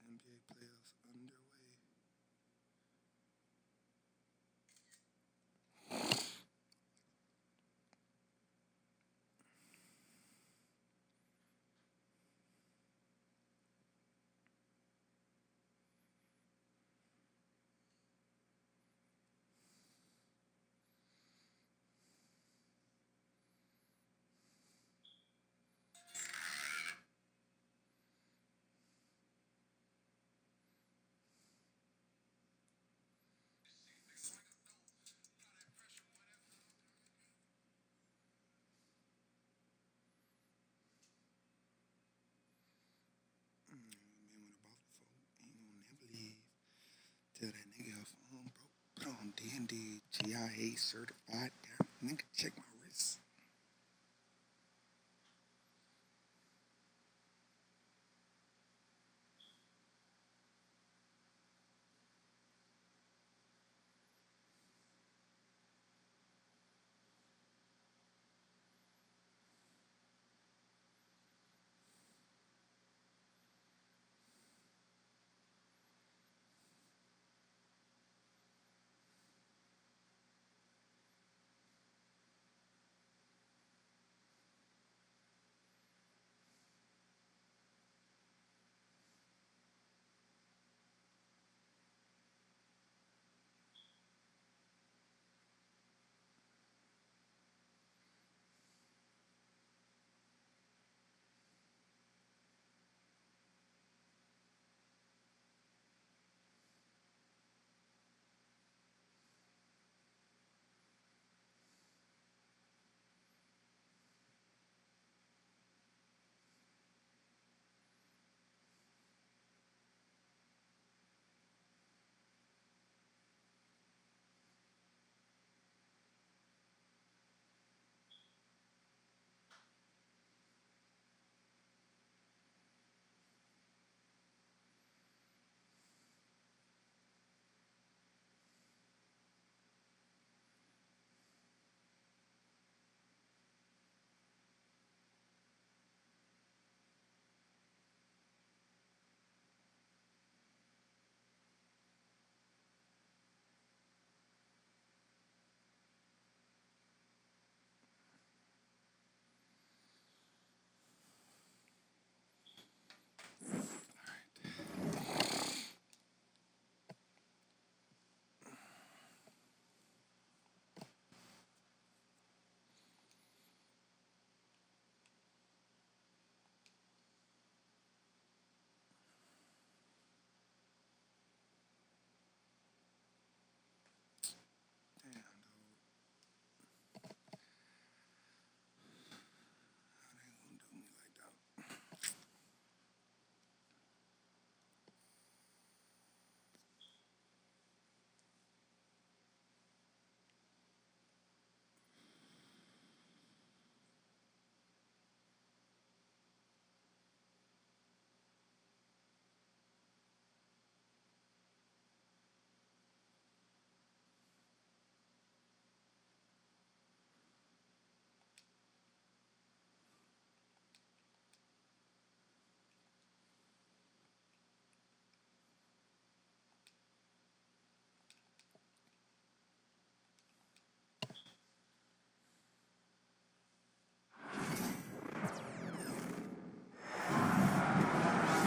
NBA playoffs underway. Tell that nigga her phone, bro. Put on D&D GIA certified. Nigga, check my wrist. Damn, dude. How they gonna do me like that?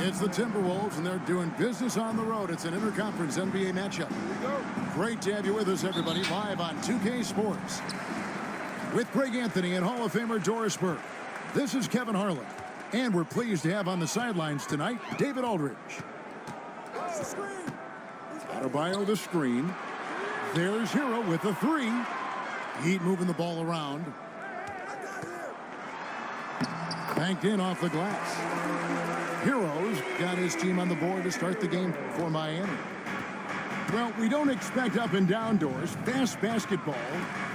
It's the Timberwolves, and they're doing business on the road. It's an interconference NBA matchup. Here we go. Great to have you with us, everybody, live on 2K Sports. With Greg Anthony and Hall of Famer Doris Burke. This is Kevin Harlan. And we're pleased to have on the sidelines tonight, David Aldridge. Adebayo the screen. There's Hero with the three. Heat moving the ball around. Banked in off the glass. Heroes got his team on the board to start the game for Miami. Well, we don't expect up and down doors, fast basketball.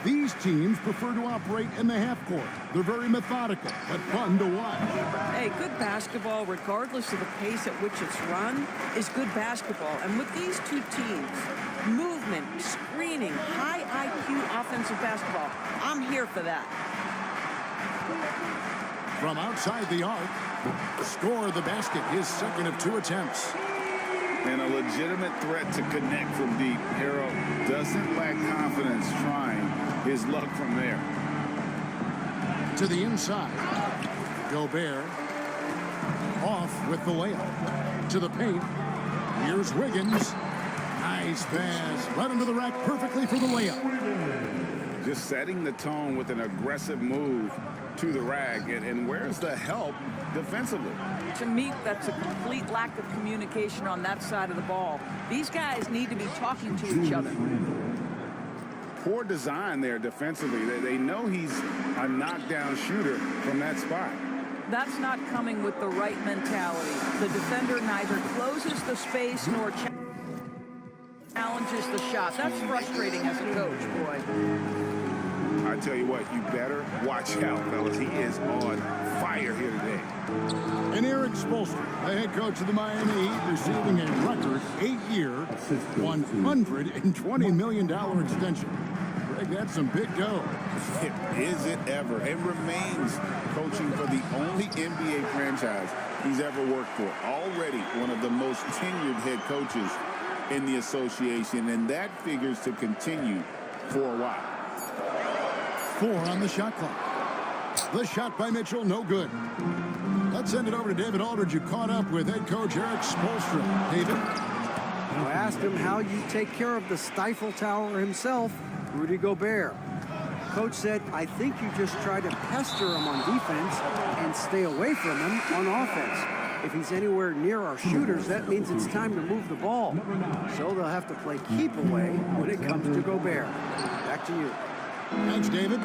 These teams prefer to operate in the half court. They're very methodical, but fun to watch. Hey, good basketball, regardless of the pace at which it's run, is good basketball. And with these two teams, movement, screening, high IQ offensive basketball, I'm here for that. From outside the arc, score the basket, his second of 2 attempts. And a legitimate threat to connect from deep. Hero doesn't lack confidence trying his luck from there. To the inside. Gobert off with the layup. To the paint. Here's Wiggins. Nice pass. Right into the rack perfectly for the layup. Just setting the tone with an aggressive move to the rack. And where's the help defensively? To me, that's a complete lack of communication on that side of the ball. These guys need to be talking to each other. Poor design there defensively. They know he's a knockdown shooter from that spot. That's not coming with the right mentality. The defender neither closes the space nor challenges the shot. That's frustrating as a coach, boy. I tell you what, you better watch out, fellas. He is on fire here today. And Eric Spoelstra, the head coach of the Miami Heat, receiving a record 8-year, $120 million extension. Greg, that's some big dough. Is it ever? It remains coaching for the only NBA franchise he's ever worked for. Already one of the most tenured head coaches in the association, and that figures to continue for a while. 4 on the shot clock. The shot by Mitchell, no good. Let's send it over to David Aldridge, who caught up with head coach Eric Spoelstra. David? I asked him how you take care of the Stifle Tower himself, Rudy Gobert. Coach said, I think you just try to pester him on defense and stay away from him on offense. If he's anywhere near our shooters, that means it's time to move the ball. So they'll have to play keep away when it comes to Gobert. Back to you. Thanks, David.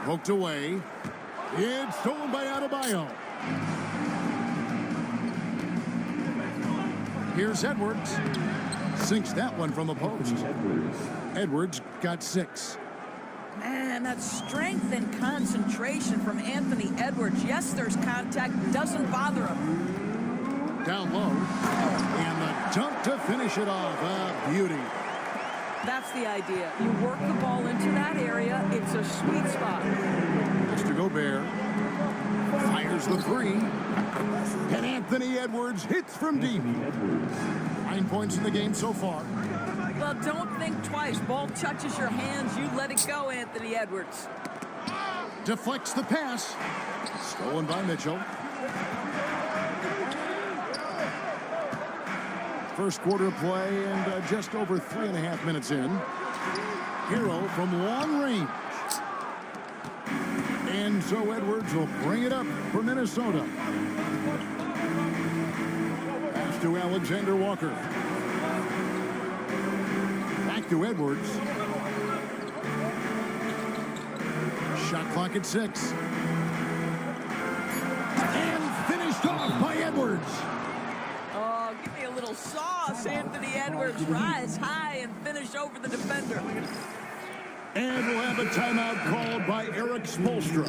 Poked away. It's stolen by Adebayo. Here's Edwards. Sinks that one from the post. Edwards got 6. Man, that strength and concentration from Anthony Edwards. Yes, there's contact. Doesn't bother him. Down low. And the dunk to finish it off. A beauty. That's the idea. You work the ball into that area. It's a sweet spot. Mr. Gobert fires the 3. And Anthony Edwards hits from deep. 9 points in the game so far. Well, don't think twice. Ball touches your hands. You let it go, Anthony Edwards. Deflects the pass. Stolen by Mitchell. First quarter play and just over 3.5 minutes in. Hero from long range. And so Edwards will bring it up for Minnesota. Pass to Alexander Walker. Back to Edwards. Shot clock at 6. And finished off by Edwards. Oh, give me a little sauce. Anthony Edwards rise high and finish over the defender. And we'll have a timeout called by Eric Spoelstra.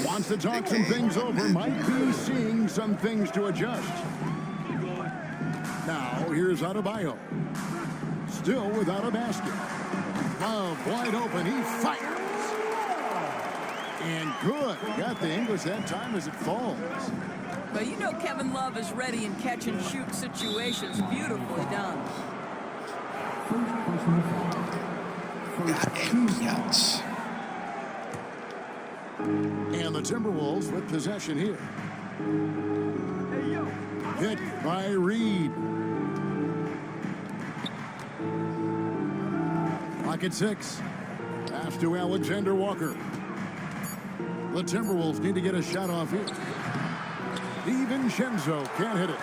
Wants to talk some things over. Might be seeing some things to adjust. Now, here's Adebayo. Still without a basket. Love wide open. He fires. And good. Got the English that time as it falls. But you know Kevin Love is ready in catch-and-shoot situations. Beautifully done. Yes. And the Timberwolves with possession here. Hit by Reed. Clock at 6. Pass to Alexander Walker. The Timberwolves need to get a shot off here. DiVincenzo can't hit it.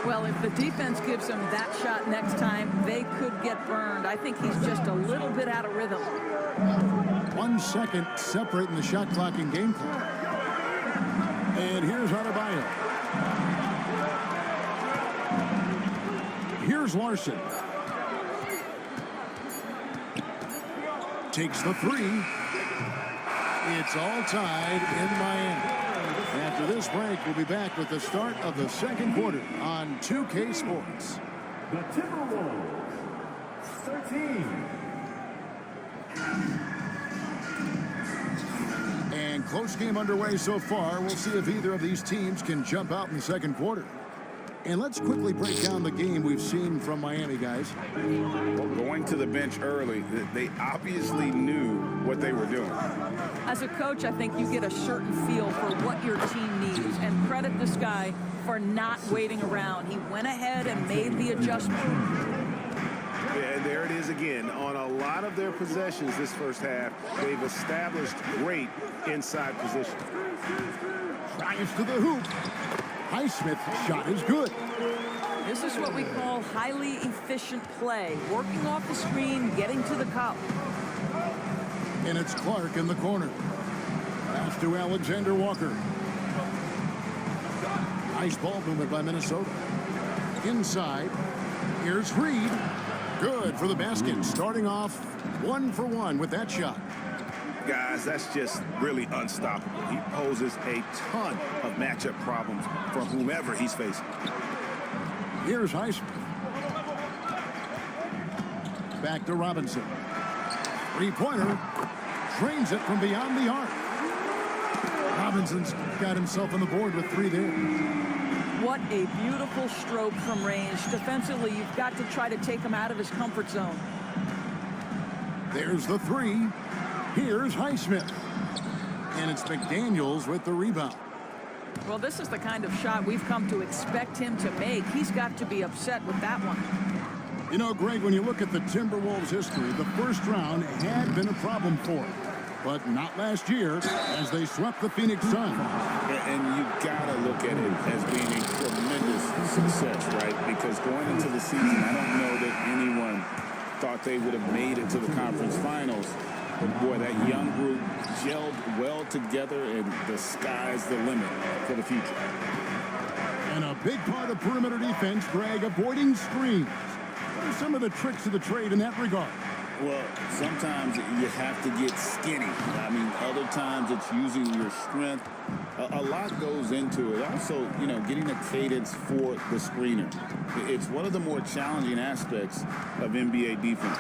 Well, if the defense gives him that shot next time, they could get burned. I think he's just a little bit out of rhythm. 1 second separating the shot clock and game clock. And here's Adebayo. Here's Larson. Takes the three. It's all tied in Miami. After this break, we'll be back with the start of the second quarter on 2K Sports. The Timberwolves, 13. And close game underway so far. We'll see if either of these teams can jump out in the second quarter. And let's quickly break down the game we've seen from Miami, guys. Well, going to the bench early, they obviously knew what they were doing. As a coach, I think you get a certain feel for what your team needs, and credit this guy for not waiting around. He went ahead and made the adjustment. Yeah, and there it is again. On a lot of their possessions this first half, they've established great inside position. Drives to the hoop. Highsmith's shot is good. This is what we call highly efficient play. Working off the screen, getting to the cup. And it's Clark in the corner. Pass to Alexander Walker. Nice ball movement by Minnesota. Inside. Here's Reed. Good for the basket. Starting off 1 for 1 with that shot. Guys, that's just really unstoppable. He poses a ton of matchup problems for whomever he's facing. Here's Highsmith. Back to Robinson. Three-pointer. Drains it from beyond the arc. Robinson's got himself on the board with 3 there. What a beautiful stroke from range. Defensively, you've got to try to take him out of his comfort zone. There's the 3. Here's Highsmith. And it's McDaniels with the rebound. Well, this is the kind of shot we've come to expect him to make. He's got to be upset with that one. You know, Greg, when you look at the Timberwolves' history, the first round had been a problem for them. But not last year, as they swept the Phoenix Suns. And you got to look at it as being a tremendous success, right? Because going into the season, I don't know that anyone thought they would have made it to the conference finals. But boy, that young group gelled well together, and the sky's the limit for the future. And a big part of perimeter defense, Greg, avoiding screens. What are some of the tricks of the trade in that regard? Well, sometimes you have to get skinny. I mean, other times it's using your strength. A lot goes into it. Also, you know, getting a cadence for the screener. It's one of the more challenging aspects of NBA defense.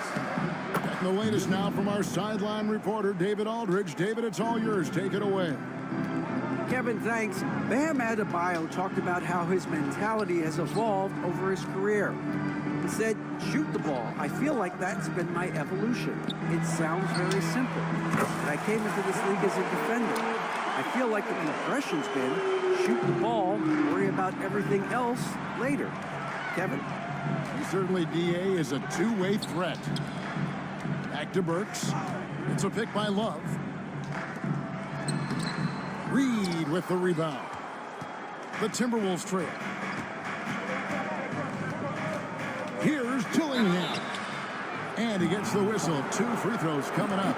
And the latest now from our sideline reporter, David Aldridge. David, it's all yours. Take it away. Kevin, thanks. Bam Adebayo talked about how his mentality has evolved over his career. He said, shoot the ball. I feel like that's been my evolution. It sounds very simple. But I came into this league as a defender. I feel like the progression's been shoot the ball, worry about everything else later. Kevin? Certainly, DA is a two-way threat. Back to Burks. It's a pick by Love. Reed with the rebound. The Timberwolves trail. Here's Dillingham. And he gets the whistle. 2 free throws coming up.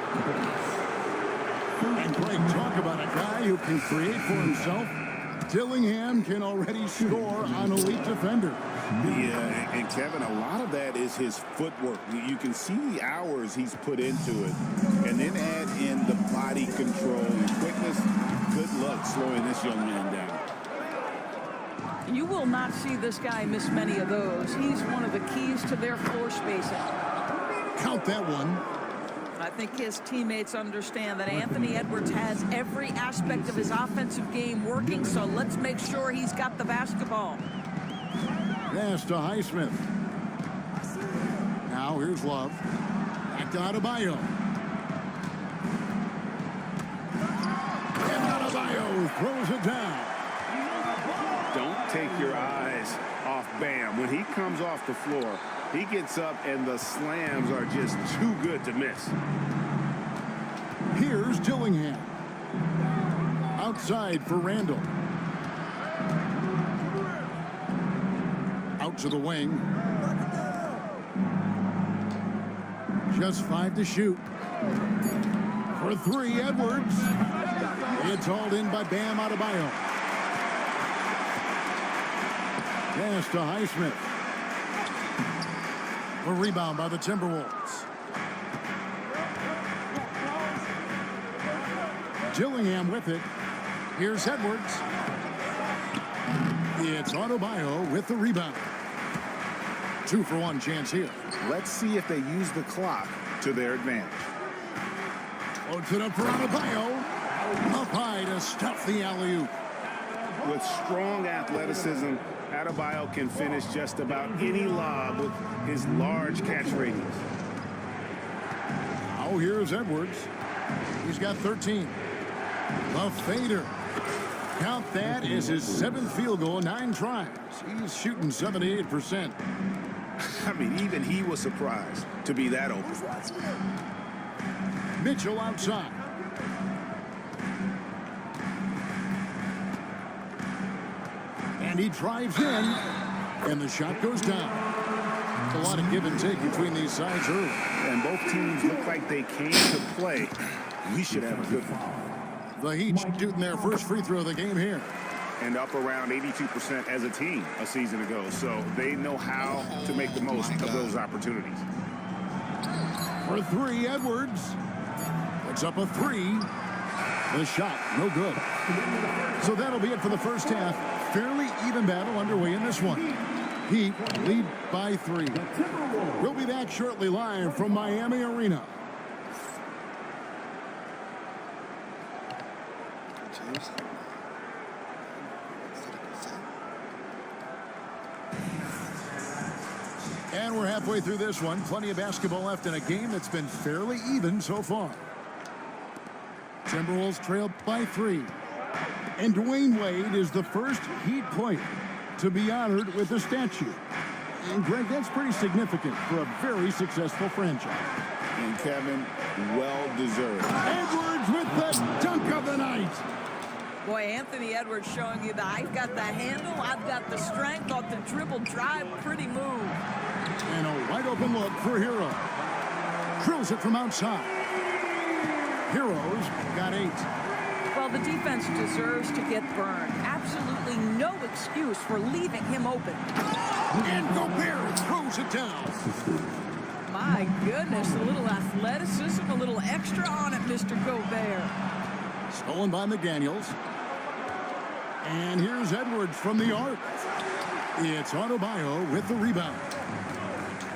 And Greg, talk about a guy who can create for himself. Dillingham can already score on elite defender. Yeah, and Kevin, a lot of that is his footwork. You can see the hours he's put into it. And then add in the body control and quickness. Good luck slowing this young man down. You will not see this guy miss many of those. He's one of the keys to their floor spacing. Count that one. I think his teammates understand that Anthony Edwards has every aspect of his offensive game working, so let's make sure he's got the basketball. Pass to Highsmith. Now here's Love. Back to Adebayo. And Adebayo throws it down. Don't take your eyes off Bam. When he comes off the floor, he gets up and the slams are just too good to miss. Here's Dillingham. Outside for Randall. out to the wing. Just 5 to shoot. For 3, Edwards. It's hauled in by Bam Adebayo. Pass to Highsmith. A rebound by the Timberwolves. Dillingham with it. Here's Edwards. It's Adebayo with the rebound. 2-for-1 chance here. Let's see if they use the clock to their advantage. Floats it up for Adebayo. Up high to stuff the alley-oop. With strong athleticism, Adebayo can finish just about any lob with his large catch radius. Now here's Edwards. He's got 13. A fader. Count that as his 7th field goal, 9 tries. He's shooting 78%. I mean, even he was surprised to be that open. Mitchell outside. And he drives in, and the shot goes down. A lot of give and take between these sides early. And both teams look like they came to play. We should have a good one. The Heat shooting their first free throw of the game here. And up around 82% as a team a season ago. So they know how to make the most of those opportunities. For 3, Edwards. Puts up a 3. The shot, no good. So that'll be it for the first half. Fairly even battle underway in this one. Heat lead by 3. We'll be back shortly live from Miami Arena. And we're halfway through this one. Plenty of basketball left in a game that's been fairly even so far. Timberwolves trail by 3. And Dwayne Wade is the first Heat player to be honored with a statue. And Greg, that's pretty significant for a very successful franchise. And Kevin, well deserved. Edwards with the dunk of the night. Boy, Anthony Edwards showing you that I've got the handle, I've got the strength off the dribble drive. Pretty move. And a wide open look for Hero. Drills it from outside. Hero's got 8. Well, the defense deserves to get burned. Absolutely no excuse for leaving him open. And Gobert throws it down. My goodness, a little athleticism, a little extra on it, Mr. Gobert. Stolen by McDaniels. And here's Edwards from the arc. It's Adebayo with the rebound.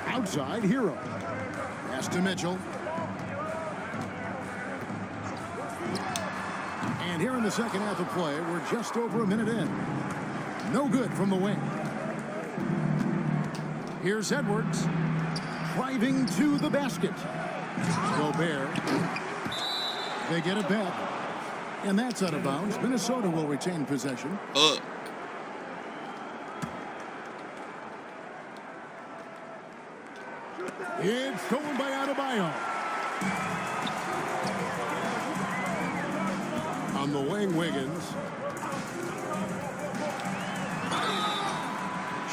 Outside, Hero. Pass to Mitchell. And here in the second half of play, we're just over a minute in. No good from the wing. Here's Edwards. Driving to the basket. Gobert. They get it back. And that's out of bounds. Minnesota will retain possession. It's stolen by Adebayo. On the wing, Wiggins.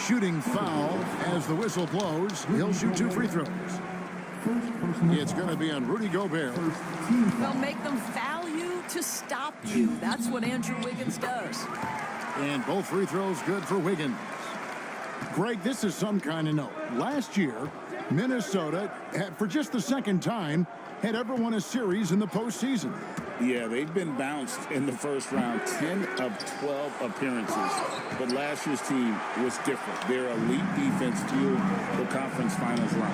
Shooting foul as the whistle blows. He'll shoot 2 free throws. It's going to be on Rudy Gobert. They'll make them foul you to stop you. That's what Andrew Wiggins does. And both free throws good for Wiggins. Greg, this is some kind of note. Last year, Minnesota, for just the second time, had ever won a series in the postseason. Yeah, they've been bounced in the first round, 10 of 12 appearances. But last year's team was different. Their elite defense fueled the conference finals run.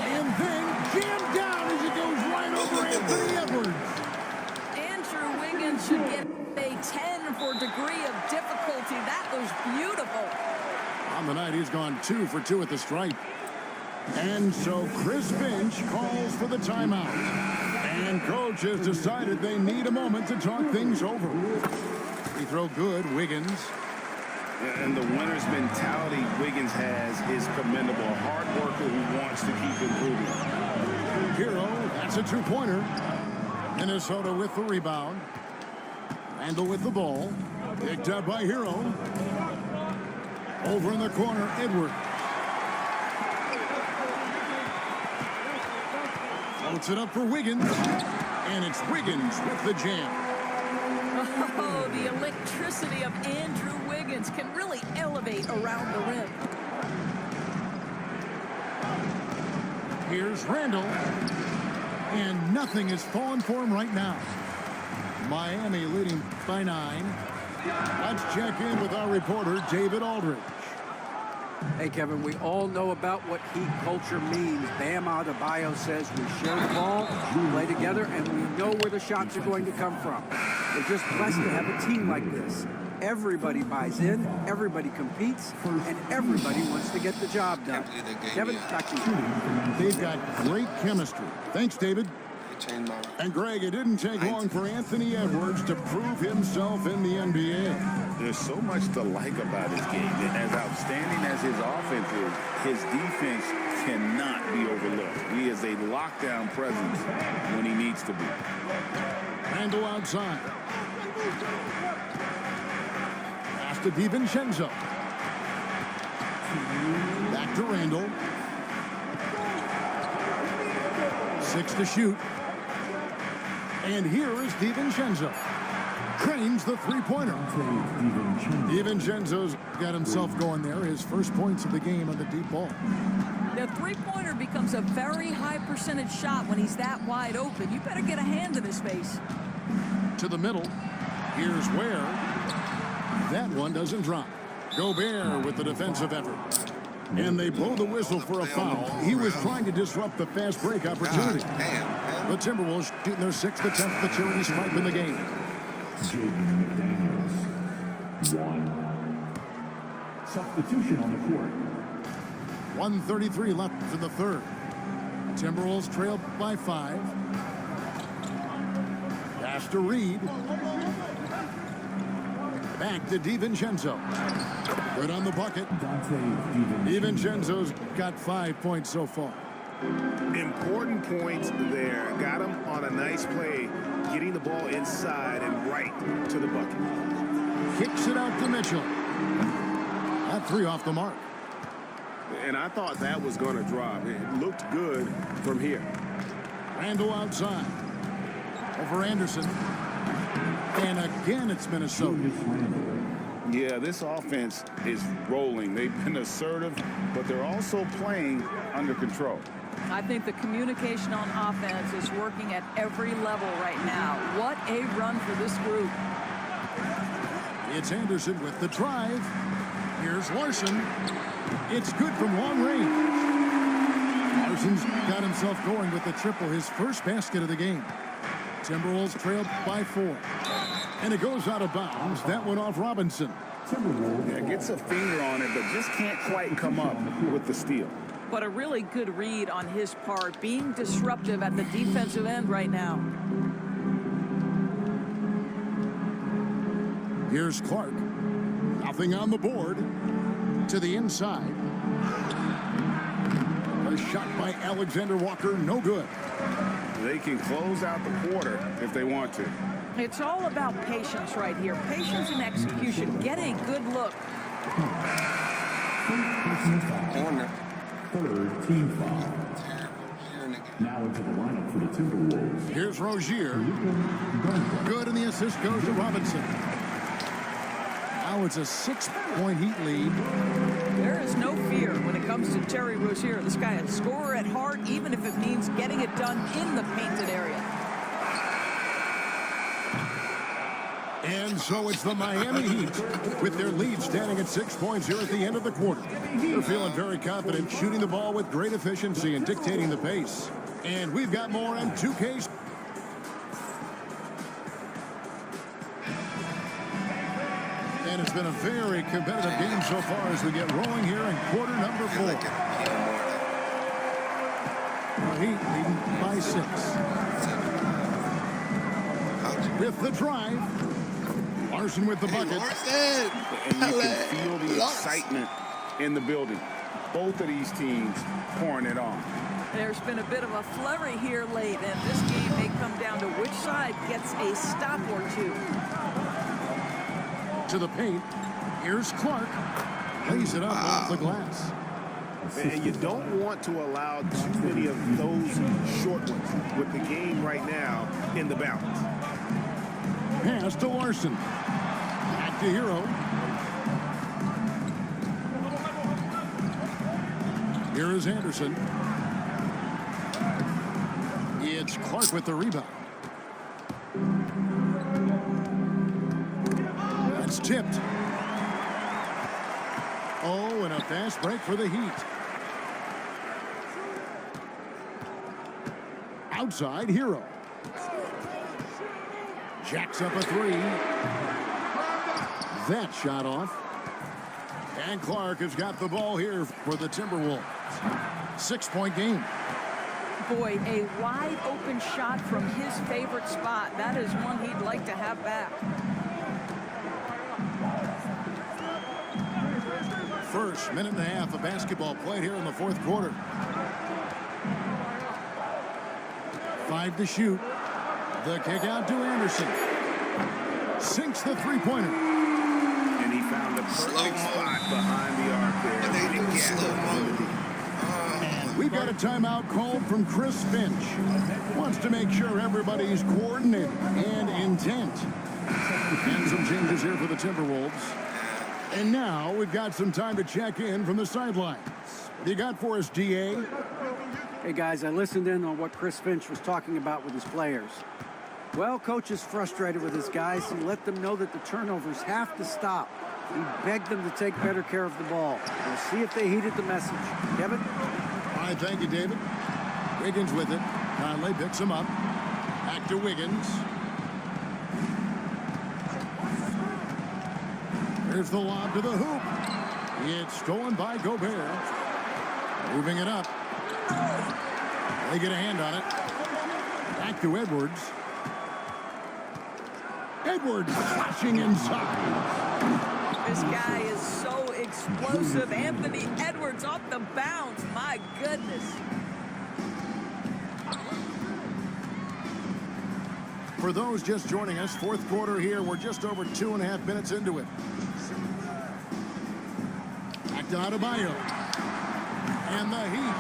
And then jammed down as it goes right over Anthony Edwards. Andrew Wiggins should get a 10 for degree of difficulty. That was beautiful. On the night, he's gone 2 for 2 at the stripe. And so Chris Finch calls for the timeout. And coach has decided they need a moment to talk things over. Free throw good, Wiggins. And the winner's mentality Wiggins has is commendable. A hard worker who wants to keep improving. Hero, that's a 2-pointer. Minnesota with the rebound. Randall with the ball. Picked up by Hero. Over in the corner, Edwards. Floats it up for Wiggins. And it's Wiggins with the jam. Oh, the electricity of Andrew Wiggins can really elevate around the rim. Here's Randall. And nothing is falling for him right now. Miami leading by 9. Let's check in with our reporter, David Aldridge. Hey, Kevin, we all know about what Heat culture means. Bam Adebayo says we share the ball, we play together, and we know where the shots are going to come from. We're just blessed to have a team like this. Everybody buys in, everybody competes, and everybody wants to get the job done. Kevin, back to you. They've got great chemistry. Thanks, David. And Greg, it didn't take long for Anthony Edwards to prove himself in the NBA. There's so much to like about his game. As outstanding as his offense is, his defense cannot be overlooked. He is a lockdown presence when he needs to be. Randall outside. Pass to DiVincenzo. Back to Randall. 6 to shoot. And here is DiVincenzo. Trains the three-pointer. DiVincenzo's got himself going there. His first points of the game on the deep ball. The three-pointer becomes a very high percentage shot when he's that wide open. You better get a hand in his face. To the middle. Here's Ware. That one doesn't drop. Gobert with the defensive effort. And they blow the whistle for a foul. He was trying to disrupt the fast break opportunity. The Timberwolves shooting their 6th attempt at the charity stripe in the game. Jaden McDaniels. 1. Substitution on the court. 1:33 left for the third. Timberwolves trail by 5. Pass to Reed. Back to DiVincenzo. Good on the bucket. DiVincenzo's got 5 points so far. Important points there. Got him on a nice play, getting the ball inside and right to the bucket. Kicks it out to Mitchell. That 3 off the mark. And I thought that was going to drop. It looked good from here. Randall outside. Over Anderson. And again, it's Minnesota. Yeah, this offense is rolling. They've been assertive, but they're also playing under control. I think the communication on offense is working at every level right now. What a run for this group. It's Anderson with the drive. Here's Larson. It's good from long range. Larson's got himself going with the triple, his first basket of the game. Timberwolves trailed by 4. And it goes out of bounds. That went off Robinson. Yeah, gets a finger on it, but just can't quite come up with the steal. But a really good read on his part, being disruptive at the defensive end right now. Here's Clark. Nothing on the board. To the inside. A shot by Alexander Walker, no good. They can close out the quarter if they want to. It's all about patience right here. Patience and execution. Get a good look. Third team foul. Now into the lineup for the Timberwolves. Here's Rozier. Good, and the assist goes to Robinson. Now it's a 6-point Heat lead. There is no fear when it comes to Terry Rozier. This guy is a scorer at heart, even if it means getting it done in the painted area. And so it's the Miami Heat with their lead standing at 6 points here at the end of the quarter. They're feeling very confident, shooting the ball with great efficiency and dictating the pace. And we've got more on 2K. And it's been a very competitive game so far as we get rolling here in quarter number 4. The Heat leading by 6. With the drive. Larson with the bucket. And you can feel the excitement in the building. Both of these teams pouring it on. There's been a bit of a flurry here late, and this game may come down to which side gets a stop or two. To the paint. Here's Clark. lays it up off the glass. And you don't want to allow too many of those short ones with the game right now in the balance. Pass to Larson. Back to Hero. Here is Anderson. It's Clark with the rebound. That's tipped. Oh, and a fast break for the Heat. Outside, Hero. Jacks up a three. That shot off. And Clark has got the ball here for the Timberwolves. 6-point game. Boy, a wide open shot from his favorite spot. That is one he'd like to have back. First minute and a half of basketball played here in the fourth quarter. 5 to shoot. The kick out to Anderson. Sinks the three-pointer. And he found the perfect spot behind the arc there. And they do slow-mo. We've got a timeout called from Chris Finch. Wants to make sure everybody's coordinated and intent. And some changes here for the Timberwolves. And now we've got some time to check in from the sidelines. What do you got for us, DA? Hey, guys, I listened in on what Chris Finch was talking about with his players. Well, coach is frustrated with his guys. He let them know that the turnovers have to stop. He begged them to take better care of the ball. We'll see if they heeded the message. Kevin? All right, thank you, David. Wiggins with it. Conley picks him up. Back to Wiggins. Here's the lob to the hoop. It's stolen by Gobert. Moving it up. They get a hand on it. Back to Edwards. Edwards flashing inside. This guy is so explosive. Anthony Edwards off the bounce. My goodness. For those just joining us, fourth quarter here. We're just over 2.5 minutes into it. Back to Adebayo. And the Heat,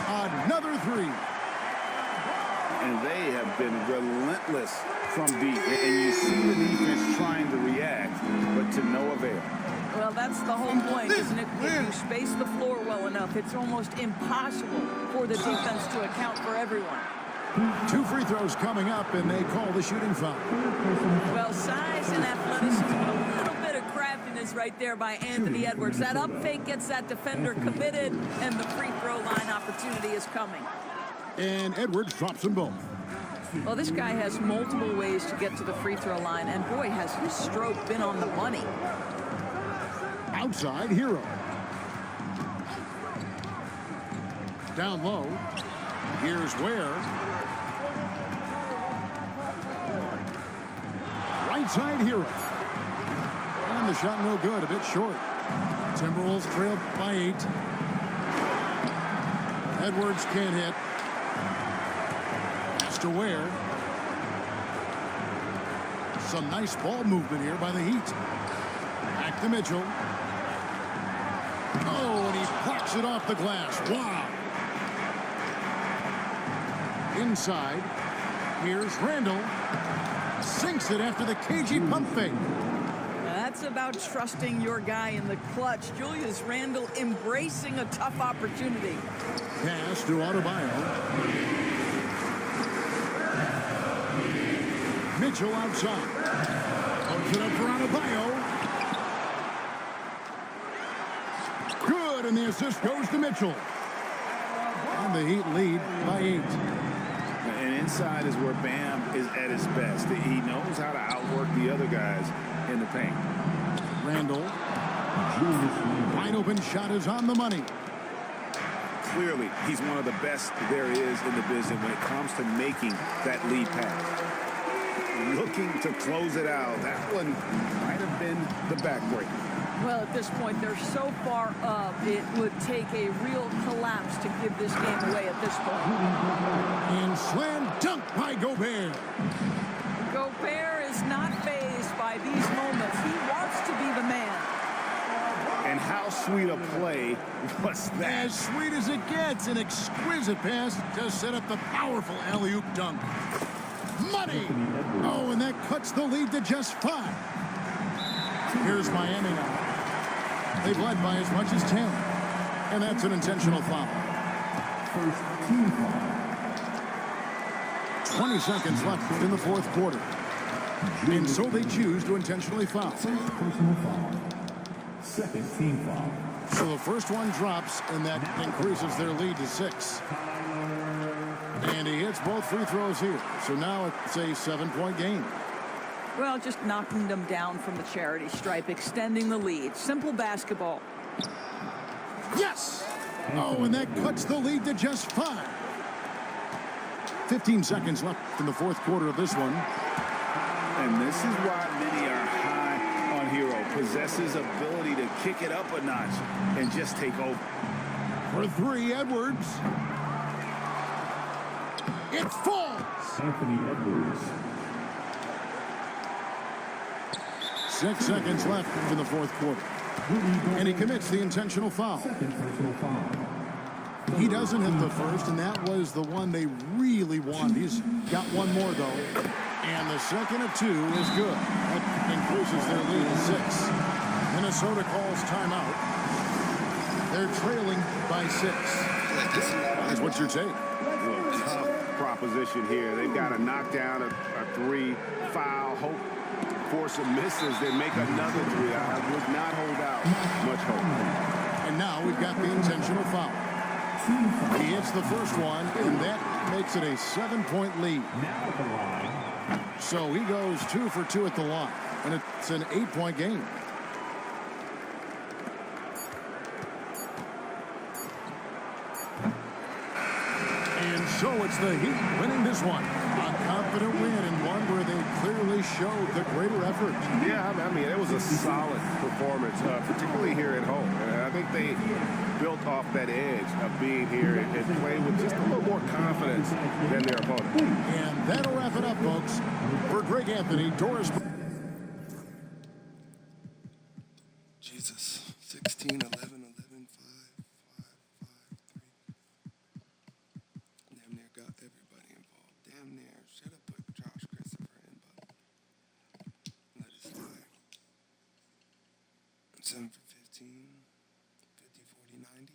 another three. And they have been relentless from deep. And you see the defense trying to react, but to no avail. Well, that's the whole point, isn't it? If you space the floor well enough, it's almost impossible for the defense to account for everyone. 2 free throws coming up, and they call the shooting foul. Well, size and athleticism, a little bit of craftiness right there by Anthony Edwards. That up fake gets that defender committed, and the free throw line opportunity is coming. And Edwards drops them both. Well, this guy has multiple ways to get to the free throw line, and boy, has his stroke been on the money. Outside, Hero. Down low. Here's Ware. Right side, Hero. And the shot no good, a bit short. Timberwolves trail by 8. Edwards can't hit. Pass to Ware. Some nice ball movement here by the Heat. Back to Mitchell. Oh, and he plucks it off the glass. Wow. Inside. Here's Randall. Sinks it after the cagey pump fake. That's about trusting your guy in the clutch. Julius Randle embracing a tough opportunity. Pass to Adebayo. Mitchell outside. Puts it up for Adebayo. Good, and the assist goes to Mitchell. And the Heat lead by 8. And inside is where Bam is at his best. He knows how to outwork the other guys in the paint. Randall. Wide open shot is on the money. Clearly, he's one of the best there is in the business when it comes to making that lead pass. Looking to close it out. That one might have been the backbreaker. Well, at this point, they're so far up, it would take a real collapse to give this game away at this point. And slam dunk by Gobert. Gobert is not fazed by these moments. He wants to be the man. And How sweet a play was that? As sweet as it gets, an exquisite pass to set up the powerful alley-oop dunk. Money! Oh, and that cuts the lead to just 5. Here's Miami now. They've led by as much as 10. And that's an intentional foul. First team foul. 20 seconds left in the fourth quarter. And so they choose to intentionally foul. Personal foul. Second team foul. So the first one drops, and that increases their lead to 6. And he hits both free throws here. So now it's a 7-point game. Well, just knocking them down from the charity stripe, extending the lead. Simple basketball. Yes! Oh, and that cuts the lead to just 5. 15 seconds left in the fourth quarter of this one. And this is why many are high on Hero. Possesses ability to kick it up a notch and just take over. For 3, Edwards. It falls! Anthony Edwards. 6 seconds left in the fourth quarter. And he commits the intentional foul. Second personal foul. He doesn't hit the first, and that was the one they really wanted. He's got one more, though. And the second of 2 is good. That increases their lead to 6. Minnesota calls timeout. They're trailing by 6. What's your take? Well, tough proposition here. They've got to knock down a 3, foul, hope for some misses, then make another 3. I would not hold out much hope. And now we've got the intentional foul. He hits the first one, and that makes it a 7-point lead. Now at the line. So he goes 2 for 2 at the line, and it's an 8-point game. And so it's the Heat winning this one. A confident win, and one where they clearly showed the greater effort. Yeah, I mean, it was a solid performance, particularly here at home. And I think they built off that edge of being here and playing with just a little more confidence than their opponent. And that'll wrap it up, folks. For Greg Anthony, Doris. Jesus. 16, 11, 11, 5, 5, 5, 3. Damn near got everybody involved. Damn near. Should have put Josh Christopher in, but let it slide. 7 for 15. 50, 40, 90.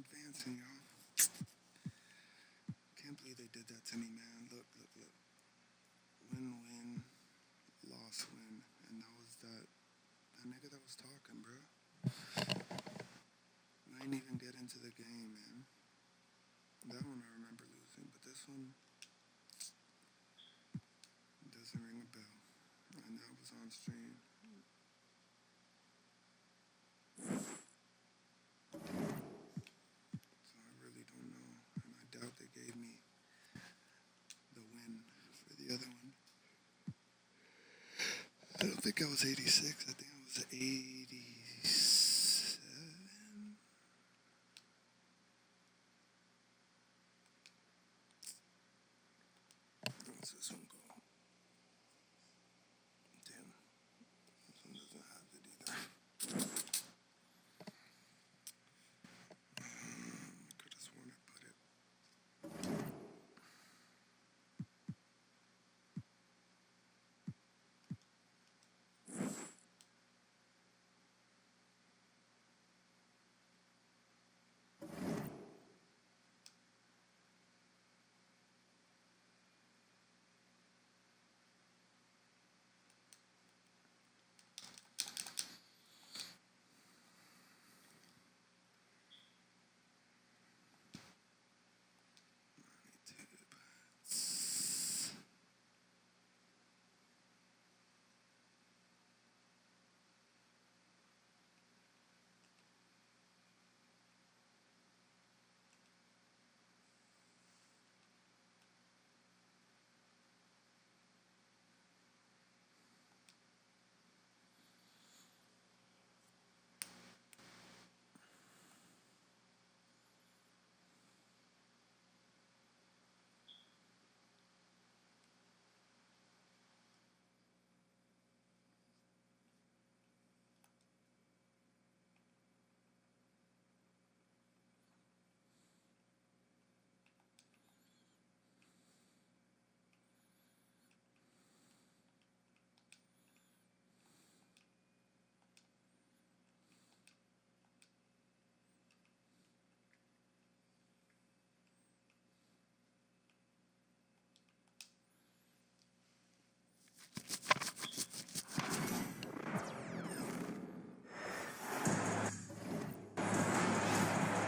advancing, y'all. Can't believe they did that to me, man. Look. Win, loss, win. And that was that nigga that was talking, bro. I ain't even get into the game, man. That one I remember losing, but this one doesn't ring a bell. And that was on stream. So I really don't know. And I doubt they gave me the win for the other one. I don't think I was 86. I think I was 87. What's this one go? Damn. This one doesn't have it either. Could have sworn I put it.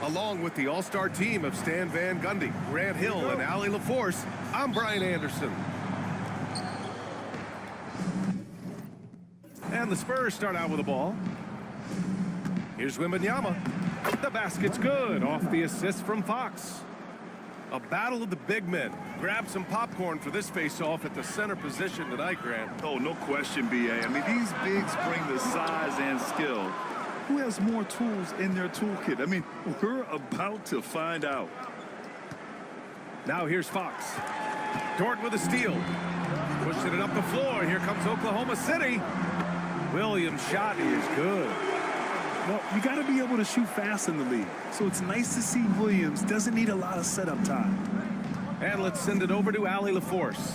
Along with the all-star team of Stan Van Gundy, Grant Hill, and Allie LaForce, I'm Brian Anderson. And the Spurs start out with the ball. Here's Wembanyama. The basket's good off the assist from Fox. A battle of the big men. Grab some popcorn for this face-off at the center position tonight, Grant. Oh, no question, B.A. I mean, these bigs bring the size and skill. Who has more tools in their toolkit? I mean, we're about to find out. Now here's Fox. Dort with a steal. Pushing it up the floor. Here comes Oklahoma City. Williams' shot is good. Well, you got to be able to shoot fast in the league. So it's nice to see Williams doesn't need a lot of setup time. And let's send it over to Allie LaForce.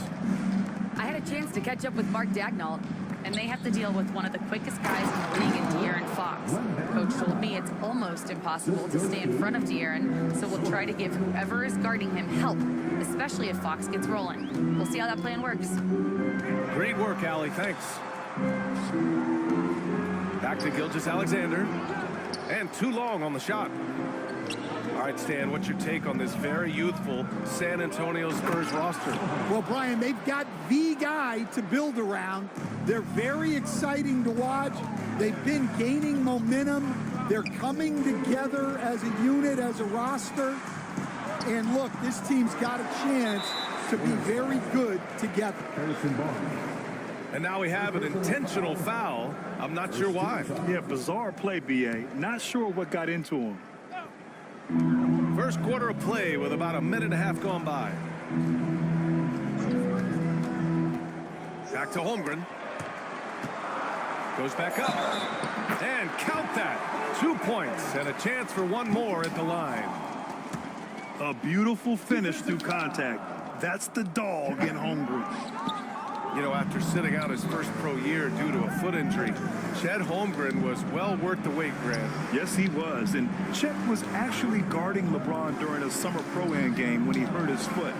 I had a chance to catch up with Mark Dagnall, and they have to deal with one of the quickest guys in the league in De'Aaron Fox. Coach told me it's almost impossible to stay in front of De'Aaron, so we'll try to give whoever is guarding him help, especially if Fox gets rolling. We'll see how that plan works. Great work, Allie. Thanks. Back to Gilgeous-Alexander. And too long on the shot. All right, Stan, what's your take on this very youthful San Antonio Spurs roster? Well, Brian, they've got the guy to build around. They're very exciting to watch. They've been gaining momentum. They're coming together as a unit, as a roster. And look, this team's got a chance to be very good together. And now we have an intentional foul. I'm not sure why. Yeah, bizarre play, B.A. Not sure what got into him. First quarter of play with about a minute and a half gone by. Back to Holmgren. Goes back up. And count that. 2 points and a chance for one more at the line. A beautiful finish through contact. That's the dog in Holmgren. You know, after sitting out his first pro year due to a foot injury, Chet Holmgren was well worth the wait, Grant. Yes, he was. And Chet was actually guarding LeBron during a summer pro-am game when he hurt his foot.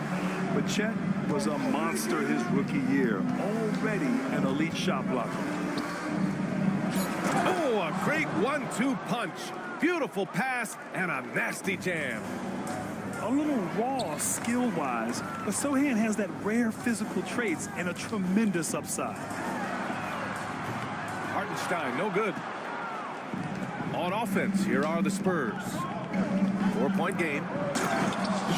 But Chet was a monster his rookie year, already an elite shot blocker. Oh, a great 1-2 punch. Beautiful pass and a nasty jam. A little raw skill-wise, but Sohan has that rare physical traits and a tremendous upside. Hartenstein, no good. On offense, here are the Spurs. 4-point game.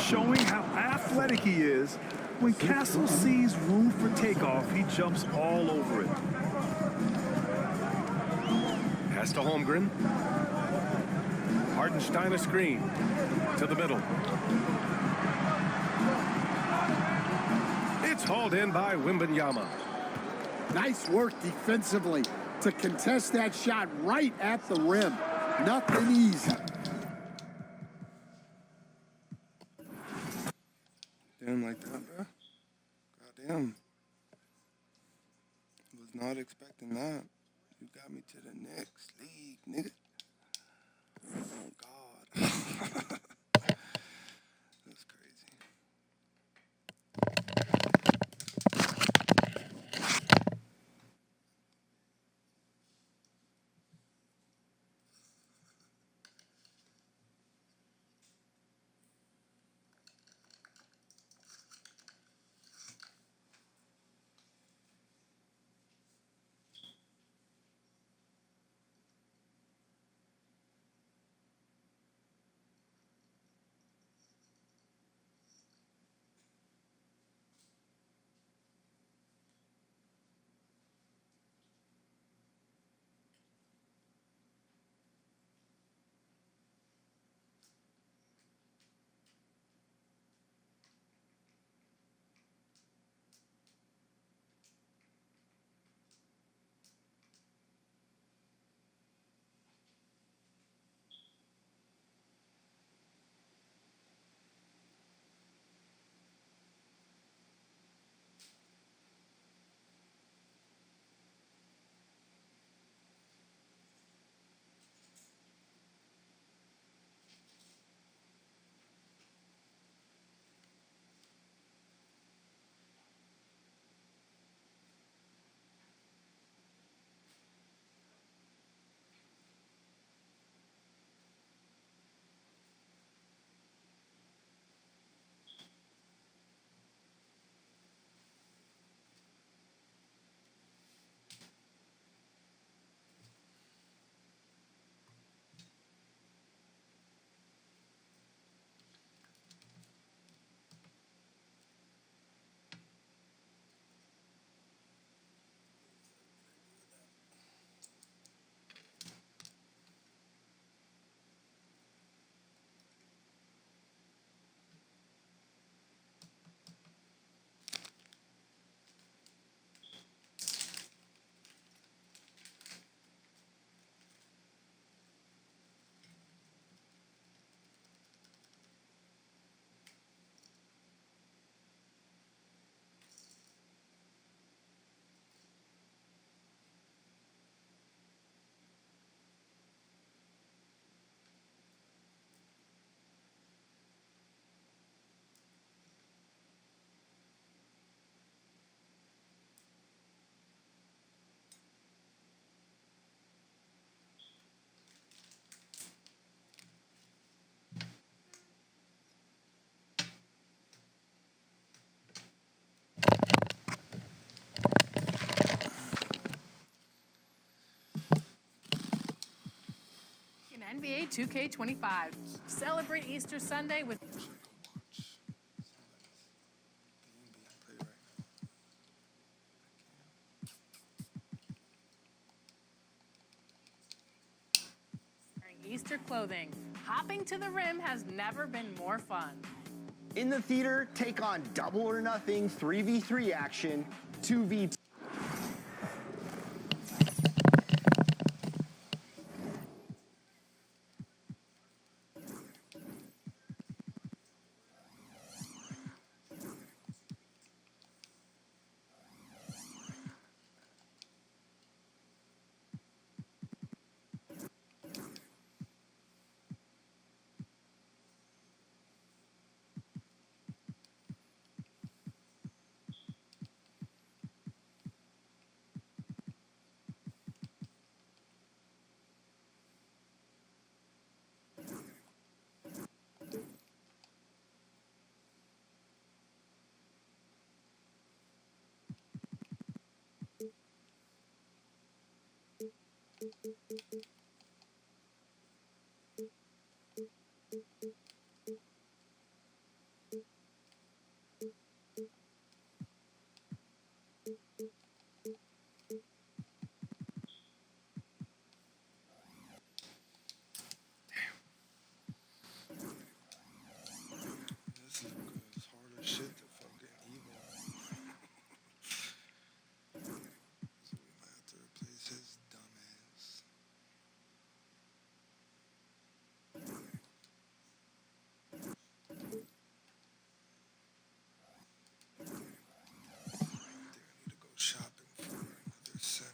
Showing how athletic he is. When Castle sees room for takeoff, he jumps all over it. Pass to Holmgren. Hartenstein a screen to the middle. It's hauled in by Wembanyama. Nice work defensively to contest that shot right at the rim. Nothing easy. Damn like that, bro. Goddamn. Was not expecting that. You got me to the next league, nigga. Oh, God. That's crazy. NBA 2K25. Celebrate Easter Sunday with wearing Easter clothing. Hopping to the rim has never been more fun. In the theater, take on double or nothing 3v3 action, 2v2. This nigga is hard as shit to fucking evil. So we might have to replace his dumb ass. I think I need to go shopping for another center.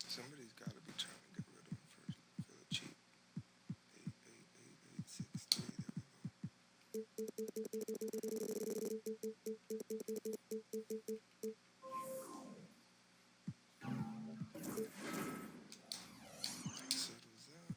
Somebody's got to be trying to get rid of him for the cheap. 8888863. There we go. Settles that.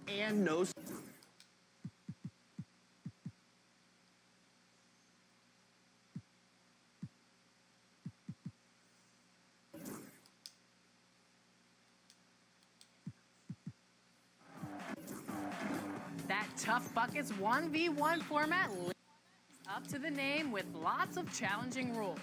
And no. That Tough Buckets 1v1 format lives up to the name with lots of challenging rules.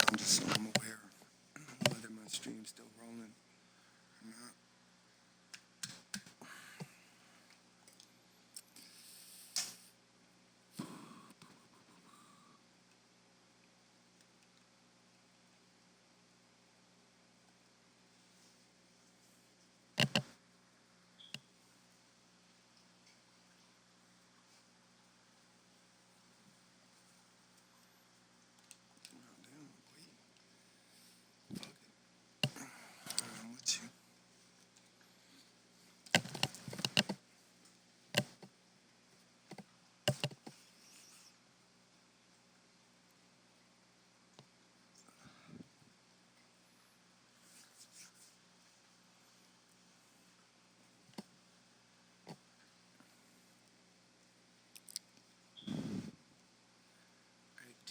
I'm just so I'm aware whether my stream's still rolling or not. I'm with you.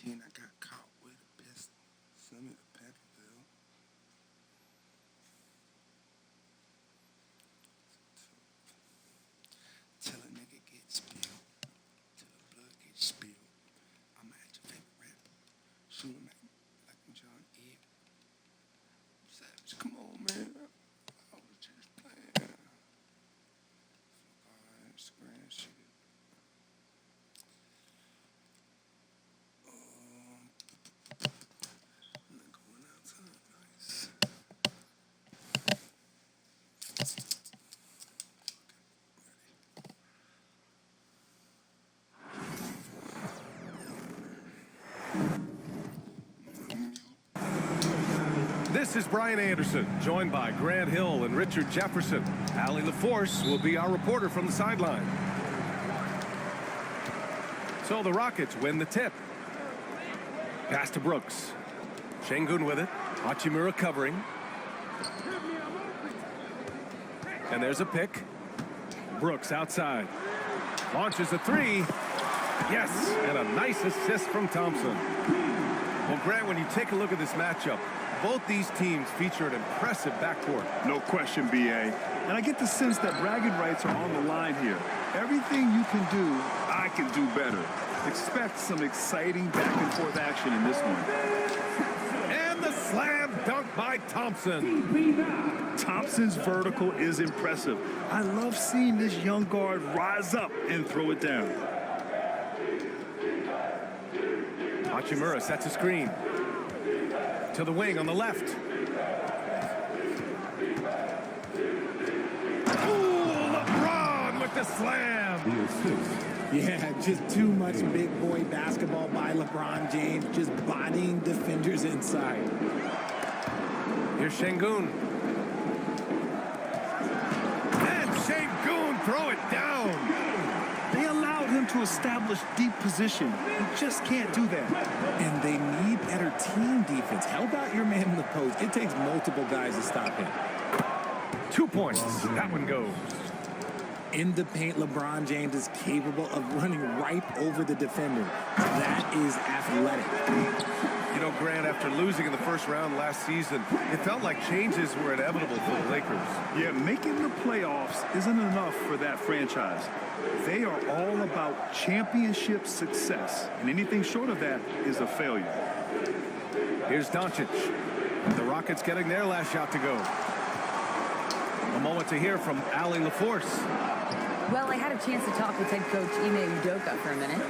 I got caught with a pistol. Send me the Pepperville. Till a nigga get spilled. Till the blood gets spilled. I'ma at your favorite rapper. Shoot him like I'm John Ed. Savage, come on, man. I was just playing. Alright, screen shit. This is Brian Anderson, joined by Grant Hill and Richard Jefferson. Allie LaForce will be our reporter from the sideline. So the Rockets win the tip. Pass to Brooks. Şengün with it. Hachimura covering. And there's a pick. Brooks outside. Launches a three. Yes, and a nice assist from Thompson. Well, Grant, when you take a look at this matchup, both these teams feature an impressive backcourt. No question, B.A. And I get the sense that bragging rights are on the line here. Everything you can do, I can do better. Expect some exciting back-and-forth action in this one. And the slam dunk by Thompson. Thompson's vertical is impressive. I love seeing this young guard rise up and throw it down. Hachimura sets a screen. To the wing on the left. Ooh, LeBron with the slam. Yeah, just too much big boy basketball by LeBron James, just bodying defenders inside. Here's Şengün. And Şengün throw it down. They allowed him to establish deep position. He just can't do that. And they need better team defense. Help out your man in the post. It takes multiple guys to stop him. 2 points. That one goes. In the paint, LeBron James is capable of running right over the defender. That is athletic. You know, Grant, after losing in the first round last season, it felt like changes were inevitable for the Lakers. Yeah, making the playoffs isn't enough for that franchise. They are all about championship success, and anything short of that is a failure. Here's Doncic. The Rockets getting their last shot to go. A moment to hear from Allie LaForce. Well, I had a chance to talk with head coach Ime Udoka for a minute.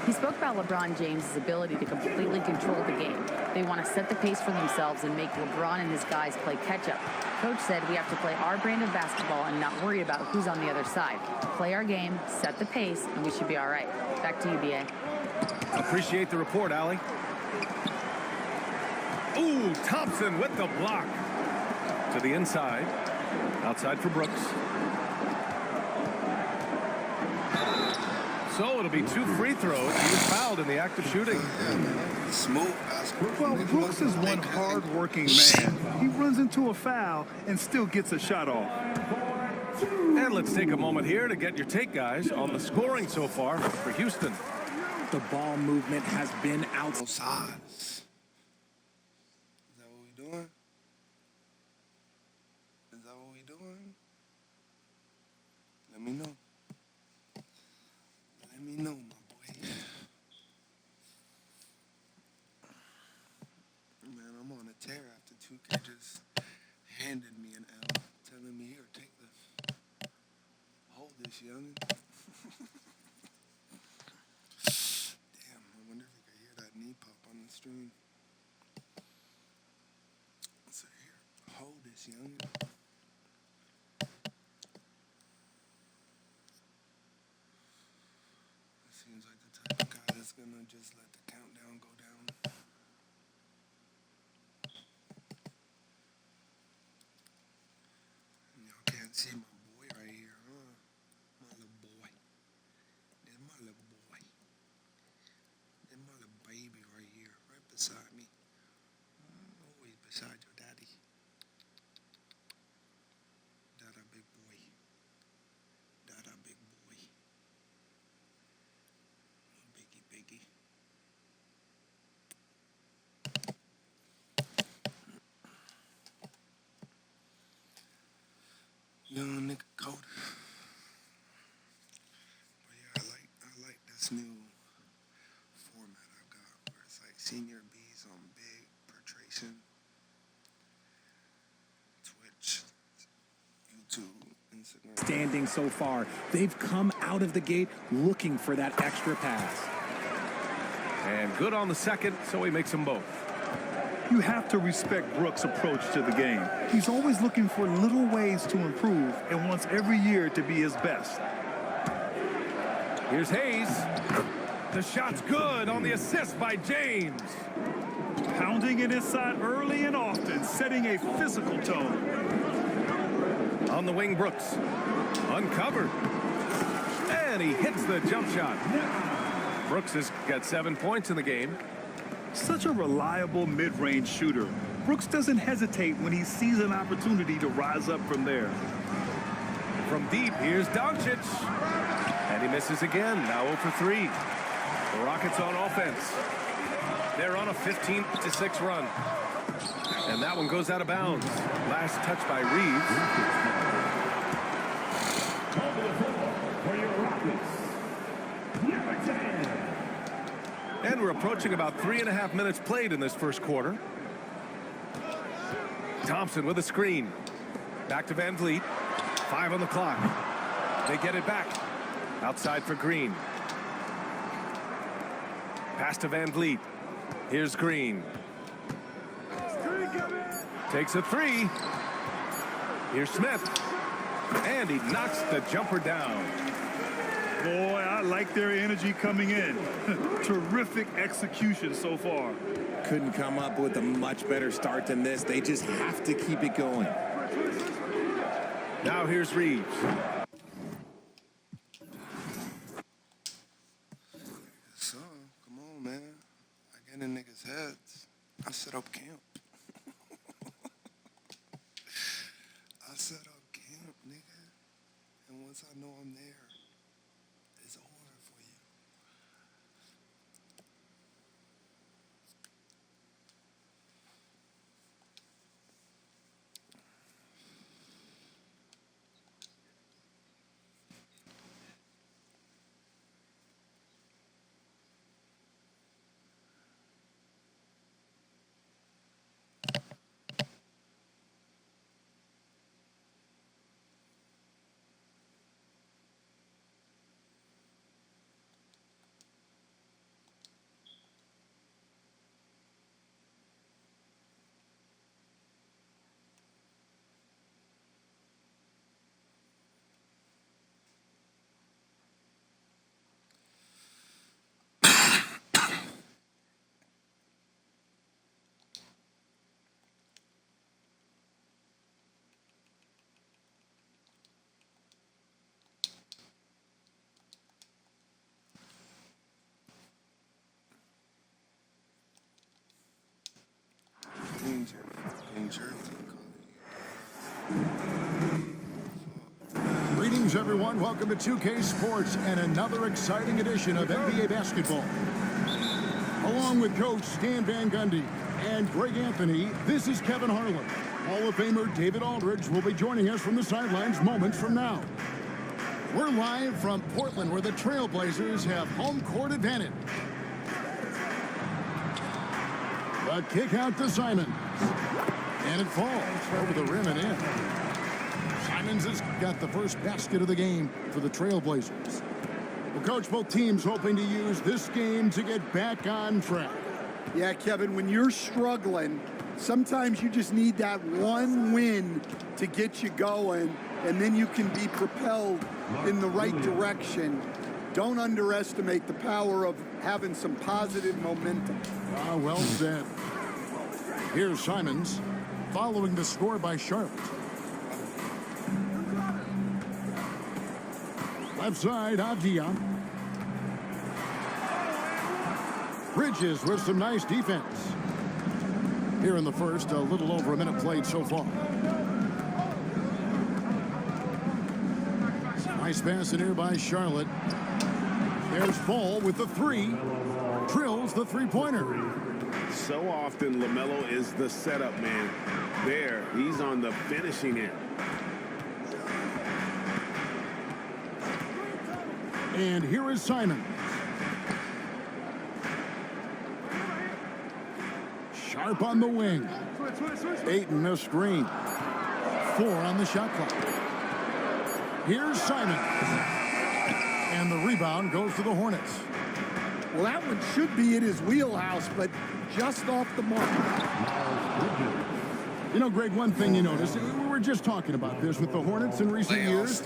He spoke about LeBron James' ability to completely control the game. They want to set the pace for themselves and make LeBron and his guys play catch-up. Coach said we have to play our brand of basketball and not worry about who's on the other side. Play our game, set the pace, and we should be all right. Back to you, B.A. Appreciate the report, Allie. Ooh, Thompson with the block. To the inside. Outside for Brooks. So it'll be 2 free throws. He was fouled in the act of shooting. Smooth basketball. Well, Brooks is one hard-working man. He runs into a foul and still gets a shot off. And let's take a moment here to get your take, guys, on the scoring so far for Houston. The ball movement has been Both outside. sides. Is that what we doing? Is that what we doing? Let me know. Let me know, my boy. Man, this, young. Damn, I wonder if you could hear that knee pop on the stream. So here, hold this, young. Seems like the type of guy that's gonna just let the countdown go down. And y'all can't see my boy right here, huh? My little boy. There's my little boy. There's my little baby right here, right beside me. Always beside your daddy. Dada big boy. Dada big boy. Biggie, biggie. Young nigga cold. But yeah, I like this new format I've got where it's like senior B's on big pertration. Twitch, YouTube, Instagram. Standing so far, they've come out of the gate looking for that extra pass. And good on the second, so he makes them both. You have to respect Brooks' approach to the game. He's always looking for little ways to improve and wants every year to be his best. Here's Hayes. The shot's good on the assist by James. Pounding it inside early and often, setting a physical tone. On the wing, Brooks. Uncovered. And he hits the jump shot. Brooks has got 7 points in the game. Such a reliable mid-range shooter. Brooks doesn't hesitate when he sees an opportunity to rise up from there. From deep, here's Doncic. And he misses again, now 0 for 3. The Rockets on offense. They're on a 15-6 run. And that one goes out of bounds. Last touch by Reeves. For your Rockets, number 10. And we're approaching about 3.5 minutes played in this first quarter. Thompson with a screen. Back to Van Vliet. 5 on the clock. They get it back. Outside for Green. Pass to Van Vliet. Here's Green. Takes a 3. Here's Smith. And he knocks the jumper down. Boy, I like their energy coming in. Terrific execution so far. Couldn't come up with a much better start than this. They just have to keep it going. Now here's Reeves. So, come on, man. I get in niggas' heads. I set up camp. I set up camp, nigga. And once I know I'm there, it's over for you. Change your fucking jersey color. Greetings, everyone. Welcome to 2K Sports and another exciting edition of NBA basketball. Along with Coach Stan Van Gundy and Greg Anthony, this is Kevin Harlan. Hall of Famer David Aldridge will be joining us from the sidelines moments from now. We're live from Portland, where the Trailblazers have home court advantage. A kick out to Simon. And it falls over the rim and in. Simon Simons has got the first basket of the game for the Trailblazers. Well, Coach, both teams hoping to use this game to get back on track. Yeah, Kevin, when you're struggling, sometimes you just need that one win to get you going, and then you can be propelled in the right direction. Don't underestimate the power of having some positive momentum. Well said. Here's Simons, following the score by Charlotte. Left side, Avdia. Bridges with some nice defense. Here in the first, a little over a minute played so far. Nice pass in here by Charlotte. There's Ball with the three. Drills the three-pointer. So often, LaMelo is the setup man. There, he's on the finishing end. And here is Simons. Sharp on the wing. Ayton a screen. 4 on the shot clock. Here's Simons. And the rebound goes to the Hornets. Well, that one should be in his wheelhouse, but just off the mark. You know, Greg, one thing you notice, we were just talking about this with the Hornets in recent years.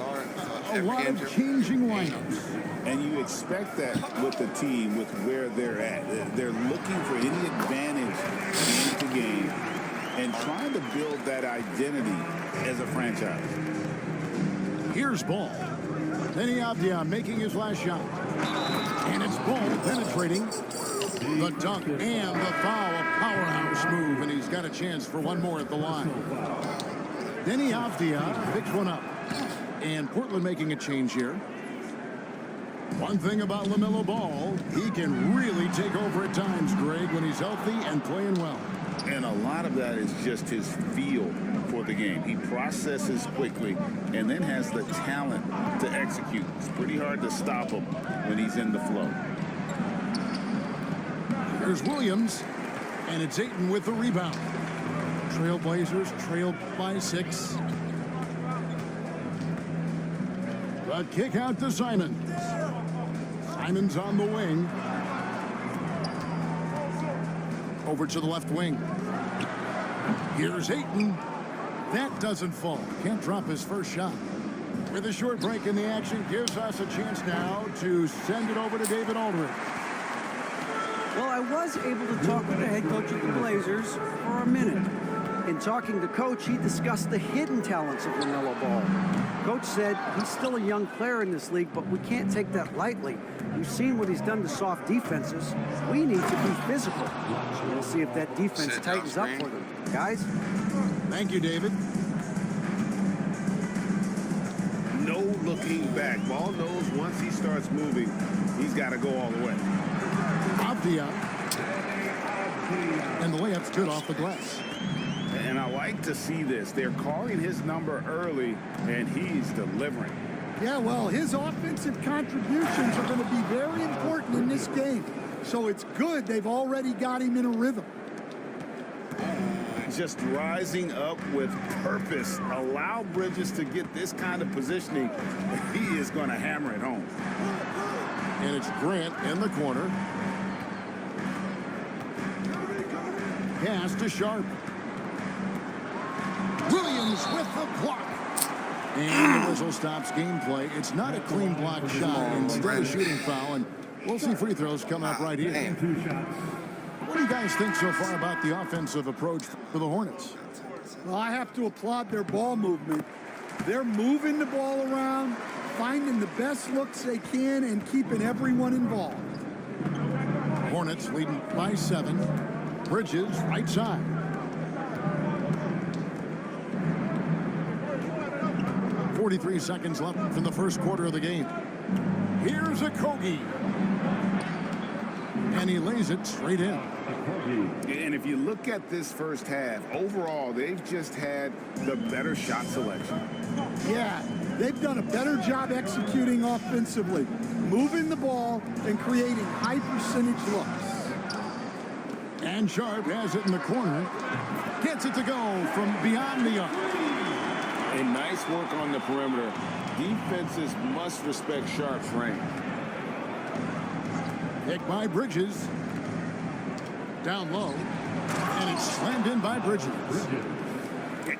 A lot of changing lineups. And you expect that with the team, with where they're at. They're looking for any advantage game to game and trying to build that identity as a franchise. Here's Ball. Benny Avdia making his last shot. And it's Ball penetrating. The dunk and the foul, a powerhouse move, and he's got a chance for one more at the line. Benny Avdia picks one up. And Portland making a change here. One thing about LaMelo Ball, he can really take over at times, Greg, when he's healthy and playing well. And a lot of that is just his feel for the game. He processes quickly and then has the talent to execute. It's pretty hard to stop him when he's in the flow. There's Williams, and it's Ayton with the rebound. Trailblazers trail by 6. The kick out to Simons. Simons on the wing. Over to the left wing. Here's Ayton. That doesn't fall. Can't drop his first shot. With a short break in the action, gives us a chance now to send it over to David Aldridge. Well, I was able to talk with the head coach of the Blazers for a minute. In talking to Coach, he discussed the hidden talents of LaMelo Ball. Coach said he's still a young player in this league, but we can't take that lightly. You've seen what he's done to soft defenses. We need to be physical. We'll see if that defense tightens up for them. Guys? Thank you, David. No looking back. Ball knows once he starts moving, he's got to go all the way. Avdia. And the layup's good off the glass. And I like to see this. They're calling his number early, and he's delivering. Yeah, well, his offensive contributions are going to be very important in this game. So it's good they've already got him in a rhythm. Just rising up with purpose. Allow Bridges to get this kind of positioning. He is going to hammer it home. And it's Grant in the corner. Pass to Sharp. Williams with the block. And the whistle stops gameplay. It's not a clean block shot. Instead of shooting foul. And we'll see free throws come up right here. What do you guys think so far about the offensive approach for the Hornets? Well, I have to applaud their ball movement. They're moving the ball around, finding the best looks they can, and keeping everyone involved. Hornets leading by 7. Bridges, right side. .43 seconds left from the first quarter of the game. Here's a Kogi. And he lays it straight in. And if you look at this first half, overall, they've just had the better shot selection. Yeah, they've done a better job executing offensively, moving the ball and creating high percentage looks. And Sharp has it in the corner. Gets it to go from beyond the arc. A nice Nice work on the perimeter. Defenses must respect Sharp's range. Pick by Bridges. Down low. And it's slammed in by Bridges.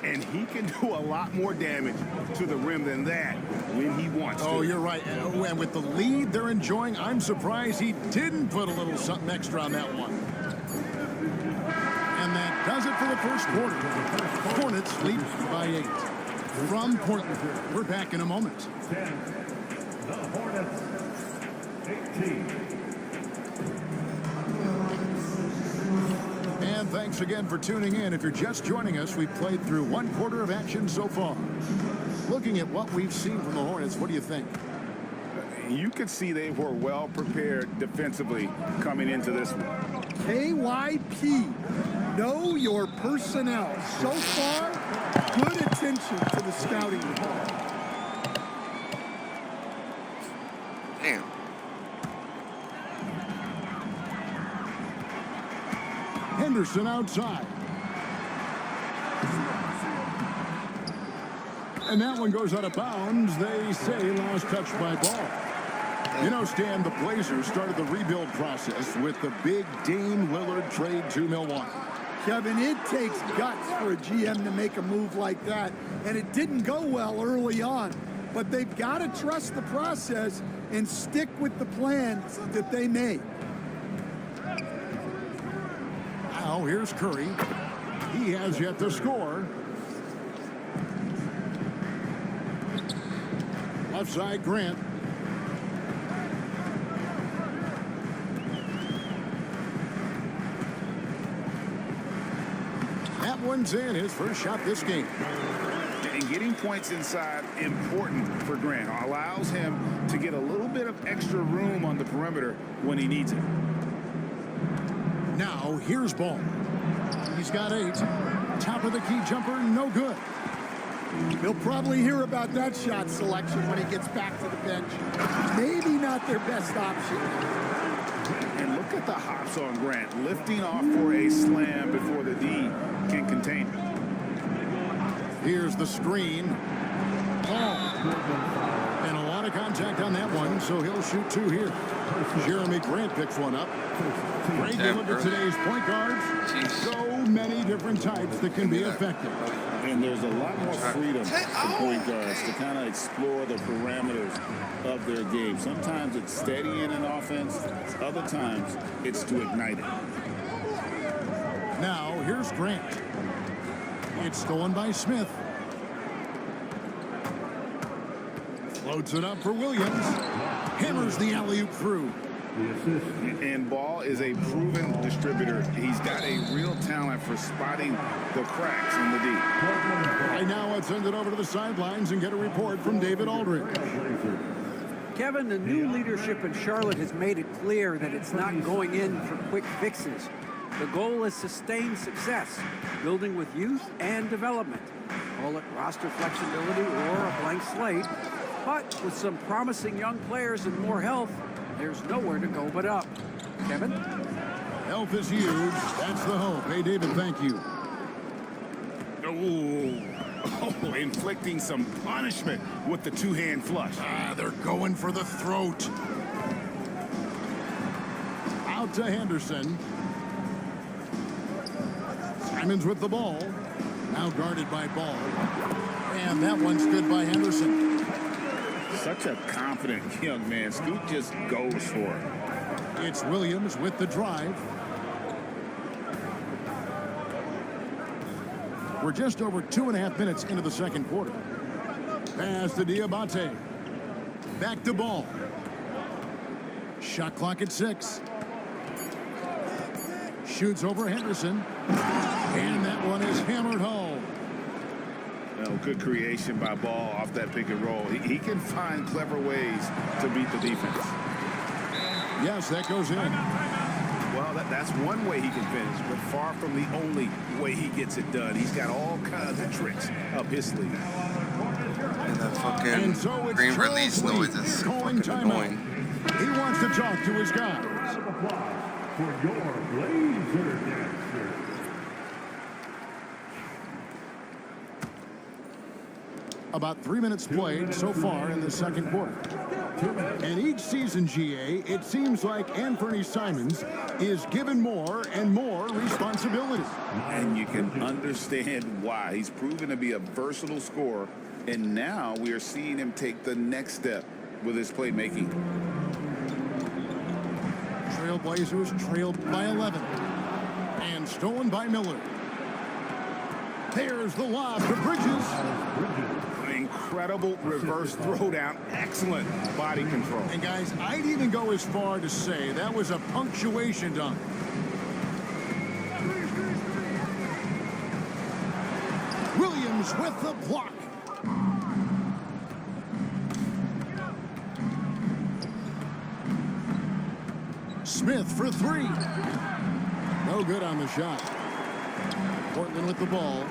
And he can do a lot more damage to the rim than that when he wants to. Oh, you're right. And with the lead they're enjoying, I'm surprised he didn't put a little something extra on that one. And that does it for the first quarter. Hornets lead by 8. From Portland, we're back in a moment. 10. The Hornets, 18. And thanks again for tuning in. If you're just joining us, we've played through 1 quarter of action so far. Looking at what we've seen from the Hornets, what do you think? You could see they were well prepared defensively coming into this one. KYP, know your personnel. So far, good attention to the scouting report. Damn. Henderson outside. And that one goes out of bounds. They say last touch by Ball. You know, Stan, the Blazers started the rebuild process with the big Dame Lillard trade to Milwaukee. Kevin, it takes guts for a GM to make a move like that, and it didn't go well early on. But they've got to trust the process and stick with the plan that they made. Now here's Curry. He has yet to score. Left side, Grant. That one's in, his first shot this game. And getting points inside, important for Grant. Allows him to get a little bit of extra room on the perimeter when he needs it. Now, here's Ball. He's got 8. Top of the key jumper, no good. He'll probably hear about that shot selection when he gets back to the bench. Maybe not their best option. And look at the hops on Grant, lifting off for a slam before the D can contain it. Here's the screen. Ball. And a lot of contact on that one, so he'll shoot 2 here. Jeremy Grant picks one up. Great to look at today's point guards. So many different types that can be effective. And there's a lot more freedom for point guards to kind of explore the parameters of their game. Sometimes it's steadying an offense. Other times it's to ignite it. Now, here's Grant. It's stolen by Smith. Floats it up for Williams. Hammers the alley-oop through. And Ball is a proven distributor. He's got a real talent for spotting the cracks in the D. Right now, let's send it over to the sidelines and get a report from David Aldridge. Kevin, the new leadership in Charlotte has made it clear that it's not going in for quick fixes. The goal is sustained success, building with youth and development. Call it roster flexibility or a blank slate. But with some promising young players and more health, there's nowhere to go but up. Kevin? Health is huge. That's the hope. Hey, David, thank you. Oh, inflicting some punishment with the 2-hand flush. They're going for the throat. Out to Henderson. Simons with the ball. Now guarded by Ball. And that one's good by Henderson. Such a confident young man. Scoot just goes for it. It's Williams with the drive. We're just over 2.5 minutes into the second quarter. Pass to Diabate. Back to Ball. Shot clock at 6. Shoots over Henderson. And that one is hammered home. Well, good creation by Ball off that pick and roll. He can find clever ways to beat the defense. Yes, that goes in. Well, that's one way he can finish, but far from the only way he gets it done. He's got all kinds of tricks up his sleeve. And that fucking green release noise is fucking annoying. He wants to talk to his guys. For your Blazer dancer. About 3 minutes played so far in the second quarter. And each season, GA, it seems like Anthony Simons is given more and more responsibility. And you can understand why. He's proven to be a versatile scorer, and now we are seeing him take the next step with his playmaking. Trailblazers trailed by 11. And stolen by Miller. There's the lob to Bridges. An incredible reverse throwdown. Excellent body control. And guys, I'd even go as far to say that was a punctuation dunk. Williams with the block. Smith for three. No good on the shot. Portland with the ball.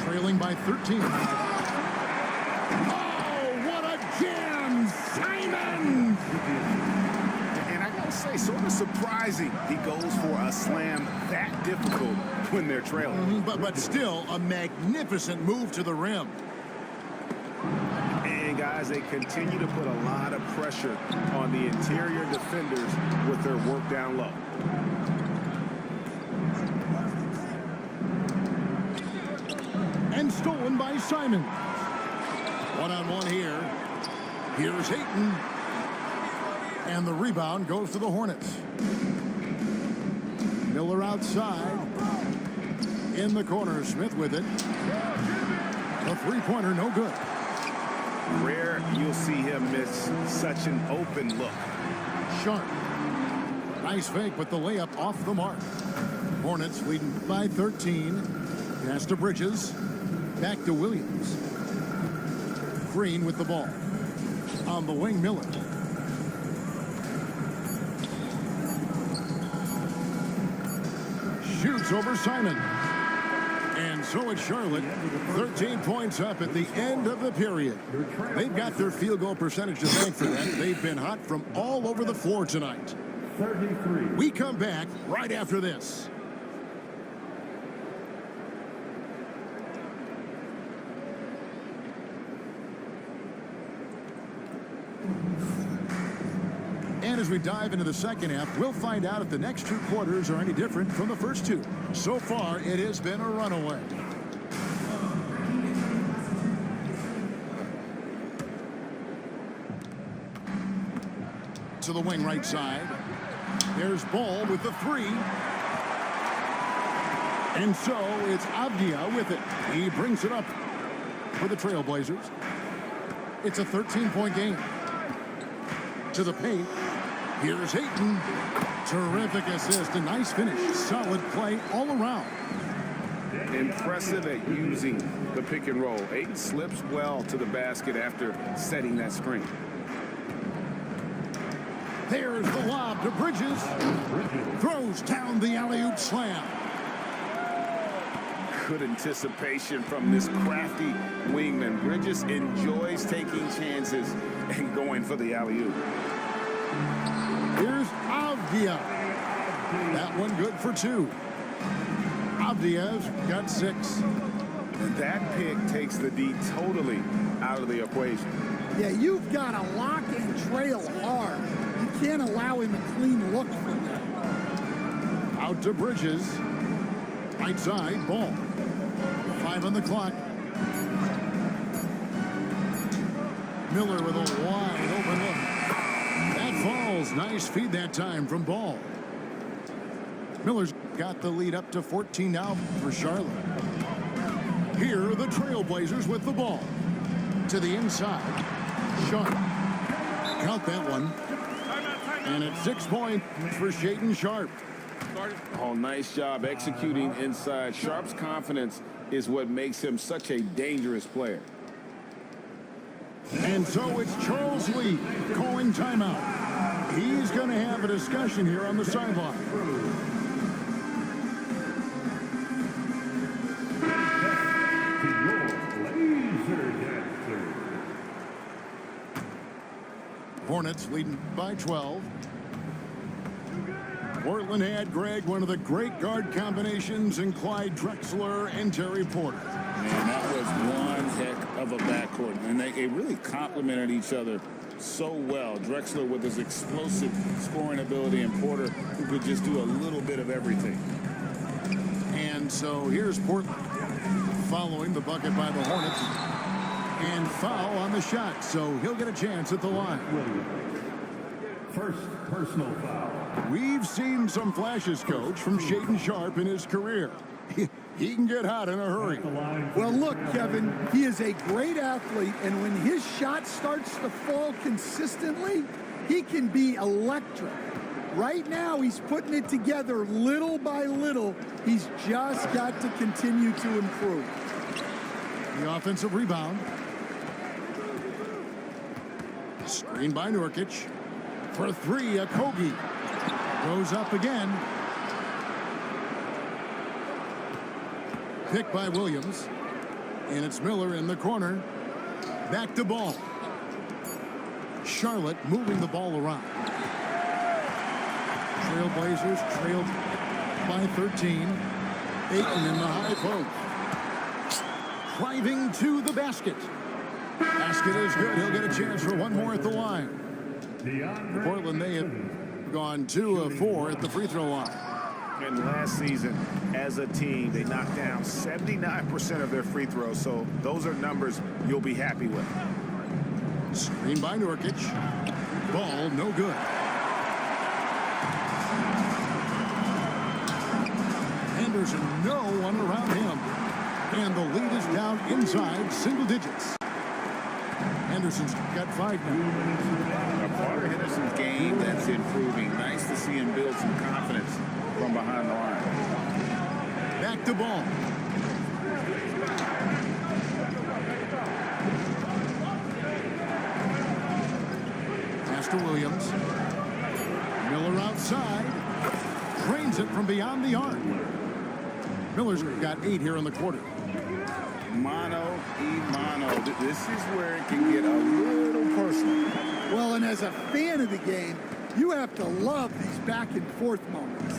Trailing by 13. Oh, what a jam! Simon! And I gotta say, sort of surprising he goes for a slam that difficult when they're trailing. But still, a magnificent move to the rim. And guys, they continue to put a lot of pressure on the interior defenders with their work down low. And stolen by Simon. One-on-one here. Here's Hayton. And the rebound goes to the Hornets. Miller outside. In the corner, Smith with it. The three-pointer, no good. Rare you'll see him miss such an open look. Sharp. Nice fake, but the layup off the mark. Hornets leading by 13. Pass to Bridges. Back to Williams. Green with the ball. On the wing, Miller. Shoots over Simon. And so it's Charlotte. 13 points up at the end of the period. They've got their field goal percentage to thank for that. They've been hot from all over the floor tonight. 33. We come back right after this. And as we dive into the second half, we'll find out if the next two quarters are any different from the first two. So far, it has been a runaway. To the wing right side. There's Ball with the three. And so it's Avdia with it. He brings it up for the Trailblazers. It's a 13-point game. To the paint. Here's Hayton. Terrific assist. A nice finish. Solid play all around. Impressive at using the pick and roll. Hayton slips well to the basket after setting that screen. There's the lob to Bridges. Throws down the alley-oop slam. Good anticipation from this crafty wingman. Bridges enjoys taking chances and going for the alley-oop. Here's Avdia. That one good for two. Avdia's got 6. That pick takes the D totally out of the equation. Yeah, you've got to lock and trail hard. You can't allow him a clean look from that. Out to Bridges. Right side, Ball. 5 on the clock. Miller with a wide open look. That falls. Nice feed that time from Ball. Miller's got the lead up to 14 now for Charlotte. Here are the Trailblazers with the ball. To the inside. Sharp. Count that one. And it's 6 points for Shaedon Sharp. Oh, nice job executing inside. Sharp's confidence is what makes him such a dangerous player. And so it's Charles Lee calling timeout. He's going to have a discussion here on the sideline. Hornets leading by 12. Portland had, Greg, one of the great guard combinations in Clyde Drexler and Terry Porter. Man, that was one heck of a backcourt, and they really complemented each other so well. Drexler with his explosive scoring ability, and Porter who could just do a little bit of everything. And so here's Portland following the bucket by the Hornets, and foul on the shot, so he'll get a chance at the line. First personal foul. We've seen some flashes, Coach, from Shaedon Sharpe in his career. He can get hot in a hurry. Well, look, Kevin, he is a great athlete, and when his shot starts to fall consistently, he can be electric. Right now, he's putting it together little by little. He's just got to continue to improve. The offensive rebound. Screen by Nurkic. For three, Okogie. Goes up again. Picked by Williams. And it's Miller in the corner. Back to Ball. Charlotte moving the ball around. Trailblazers trailed by 13. Ayton in the high post. Driving to the basket. Basket is good. He'll get a chance for one more at the line. Portland, they have gone 2 of 4 at the free throw line. And last season, as a team, they knocked down 79% of their free throws, so those are numbers you'll be happy with. Screen by Nurkic. Ball no good. Henderson, no one around him. And the lead is down inside single digits. Henderson's got 5 now. A part of Henderson's game that's improving. Nice to see him build some confidence from behind the line. Back to Ball. Pass to Williams. Miller outside. Drains it from beyond the arc. Miller's got 8 here in the quarter. Mano. This is where it can get a little personal. Well, and as a fan of the game, you have to love these back and forth moments.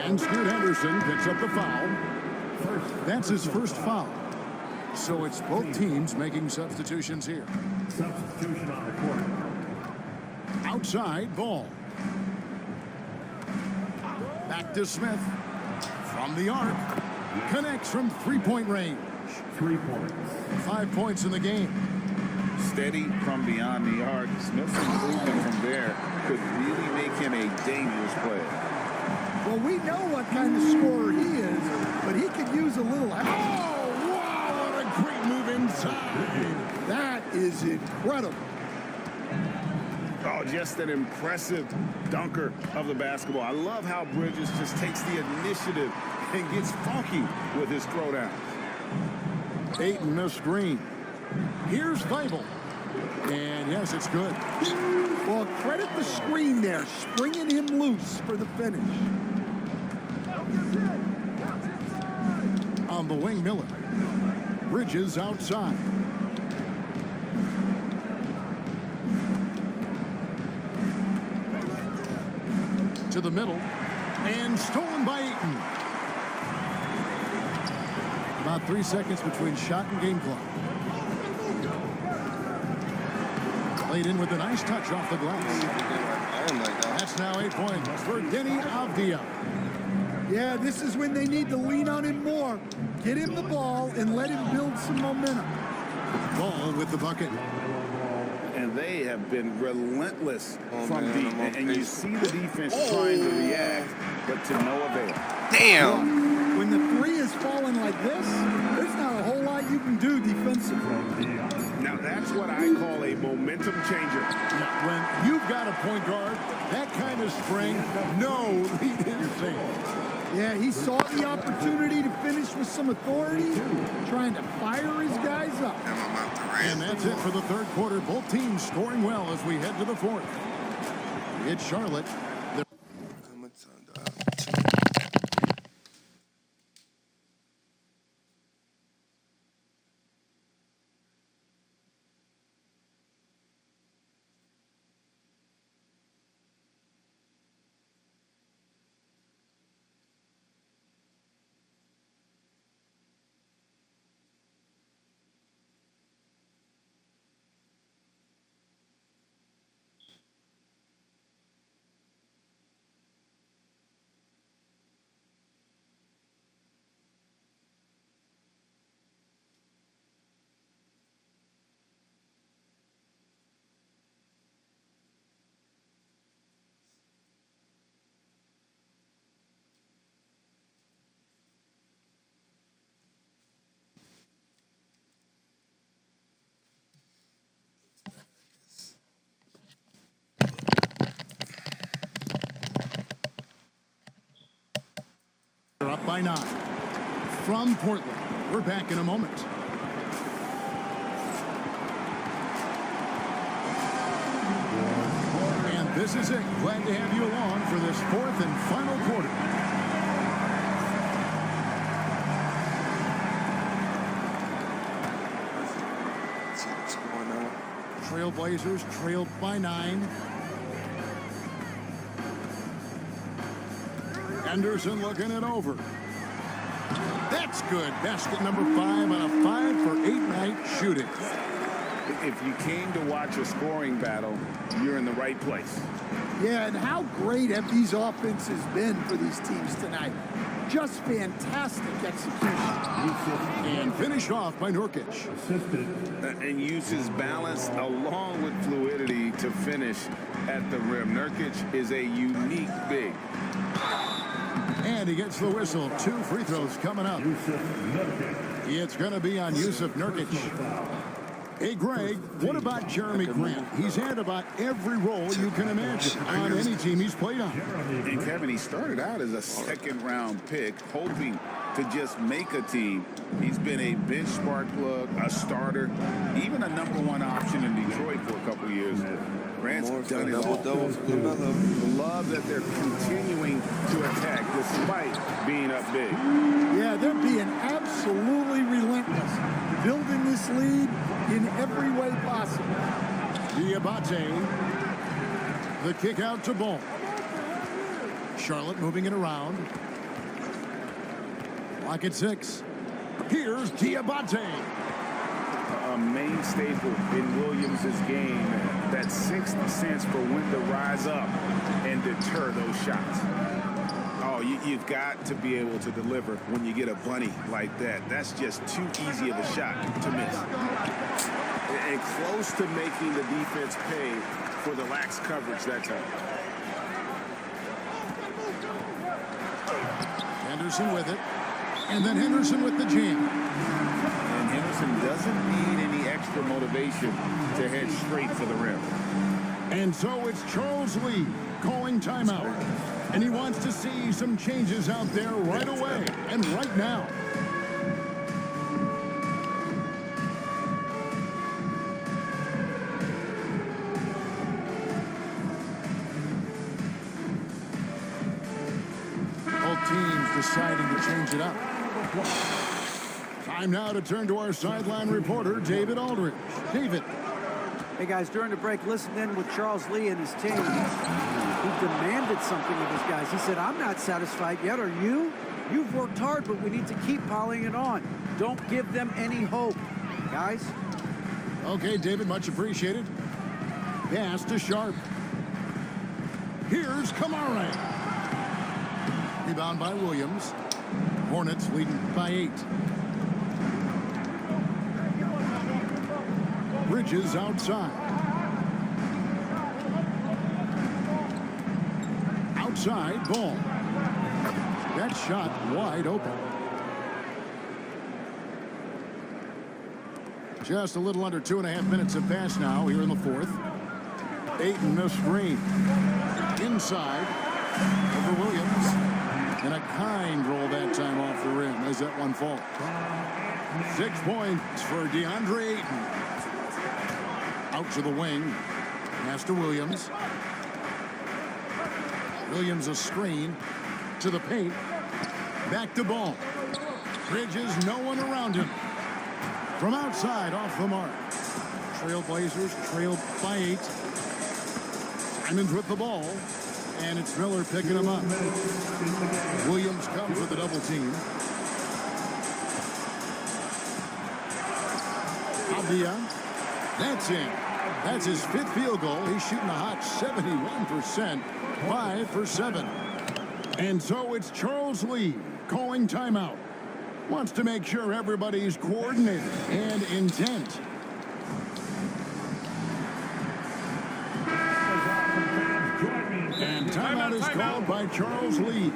And Scoot Henderson picks up the foul. That's his first foul. So it's both teams making substitutions here. Substitution on the court. Outside, Ball. Back to Smith. From the arc. Connects from three-point range. 3 points. 5 points in the game. Steady from beyond the arc. Smith's improvement from there could really make him a dangerous player. Well, we know what kind of scorer he is, but he could use a little. Oh, wow, what a great move inside. That is incredible. Oh, just an impressive dunker of the basketball. I love how Bridges just takes the initiative and gets funky with his throwdown. Ayton a screen. Here's Weibel. And yes, it's good. Well, credit the screen there, springing him loose for the finish. On the wing, Miller. Bridges outside. To the middle. And stolen by Ayton. About 3 seconds between shot and game clock. Played in with a nice touch off the glass. That's now 8 points for Denny Avdia. Yeah, this is when they need to lean on him more. Get him the ball and let him build some momentum. Ball with the bucket. And they have been relentless from deep. And you see the defense trying to react, but to no avail. Damn. When the three is falling like this, there's not a whole lot you can do defensively. Now that's what I call a momentum changer. When you've got a point guard, that kind of spring, no lead is safe. Yeah, he saw the opportunity to finish with some authority, trying to fire his guys up. And that's it for the third quarter. Both teams scoring well as we head to the fourth. It's Charlotte. by 9. From Portland, we're back in a moment. And this is it. Glad to have you along for this 4th and final quarter. Let's see what's going on. Trailblazers trailed by 9. Anderson looking it over. That's good. Basket number 5 on a 5-for-8 night shooting. If you came to watch a scoring battle, you're in the right place. Yeah, and how great have these offenses been for these teams tonight? Just fantastic execution. And finished off by Nurkic. And uses balance along with fluidity to finish at the rim. Nurkic is a unique big. And he gets the whistle. 2 free throws coming up. It's going to be on Yusuf Nurkic. Hey, Greg, what about Jeremy Grant? He's had about every role you can imagine on any team he's played on. And Kevin, he started out as a second-round pick, hoping to just make a team. He's been a bench spark plug, a starter, even a #1 option in Detroit for a couple years. Grant's done his double. Love that they're continuing to attack despite being up big. Yeah, they're being absolutely relentless, building this lead in every way possible. Diabate, the kick out to Ball. Charlotte moving it around. Lock at 6. Here's Diabate. A main staple in Williams' game, that sixth sense for when to rise up and deter those shots. Oh, you've got to be able to deliver when you get a bunny like that. That's just too easy of a shot to miss. And close to making the defense pay for the lax coverage that time. Henderson with it. And then Henderson with the jam. And Henderson doesn't need any extra motivation to head straight for the rim. And so it's Charles Lee calling timeout. And he wants to see some changes out there right away and right now. Both teams deciding to change it up. Time now to turn to our sideline reporter, David Aldridge. David. Hey, guys, during the break, listen in with Charles Lee and his team. He demanded something of his guys. He said, I'm not satisfied yet. Are you? You've worked hard, but we need to keep piling it on. Don't give them any hope, guys. Okay, David, much appreciated. Pass to Sharp. Here's Kamara. Rebound by Williams. Hornets leading by 8. Bridges outside. Outside, Ball. That shot wide open. Just a little under 2.5 minutes have passed now here in the 4th. Ayton, the screen. Inside. Over Williams. And a kind roll that time off the rim as that one falls. 6 points for DeAndre Ayton. Out to the wing. Pass to Williams. Williams a screen to the paint. Back to Ball. Bridges, no one around him. From outside, off the mark. Trailblazers trailed by 8. Simons with the ball. And it's Miller picking him up. Williams comes with a double team. Abia. That's in. That's his 5th field goal. He's shooting a hot 71%. 5 for 7. And so it's Charles Lee calling timeout. Wants to make sure everybody's coordinated and intent. And timeout is called by Charles Lee.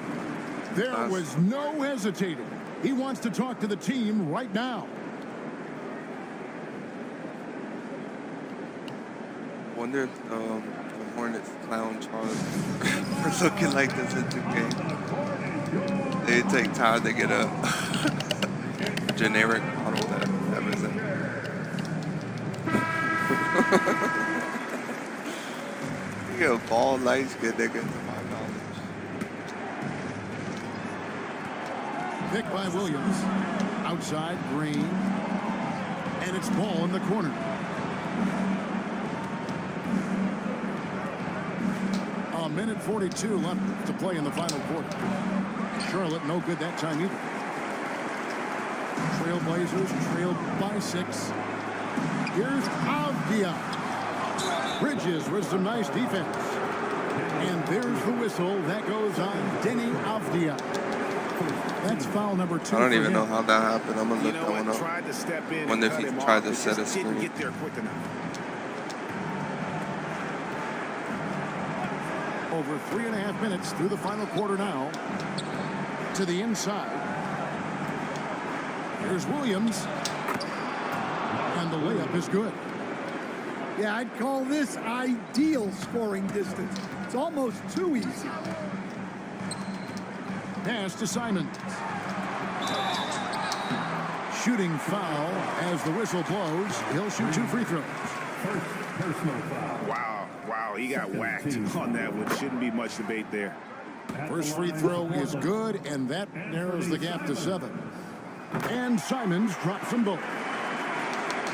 There was no hesitating. He wants to talk to the team right now. Wonder if the Hornets clown Charles for looking like this in 2K. They take time to get a generic model that everything. You get a ball light skin nigga, to my knowledge. Pick by Williams. Outside, Green. And it's ball in the corner. A minute 42 left to play in the final quarter. Charlotte no good that time either. Trailblazers trailed by 6. Here's Avdia. Bridges with some nice defense. And there's the whistle. That goes on Denny Avdia. That's foul number 2. I don't even know how that happened. I'm gonna look that one up. Tried to step in. Wonder if he tried to set a screen. Didn't get there quick enough. Over 3.5 minutes through the final quarter now. To the inside. Here's Williams. And the layup is good. Yeah, I'd call this ideal scoring distance. It's almost too easy. Pass to Simons. Shooting foul as the whistle blows. He'll shoot 2 free throws. Personal foul. Wow, he got whacked on that one. Shouldn't be much debate there. First free throw is good, and that narrows the gap to 7. And Simons drops them both.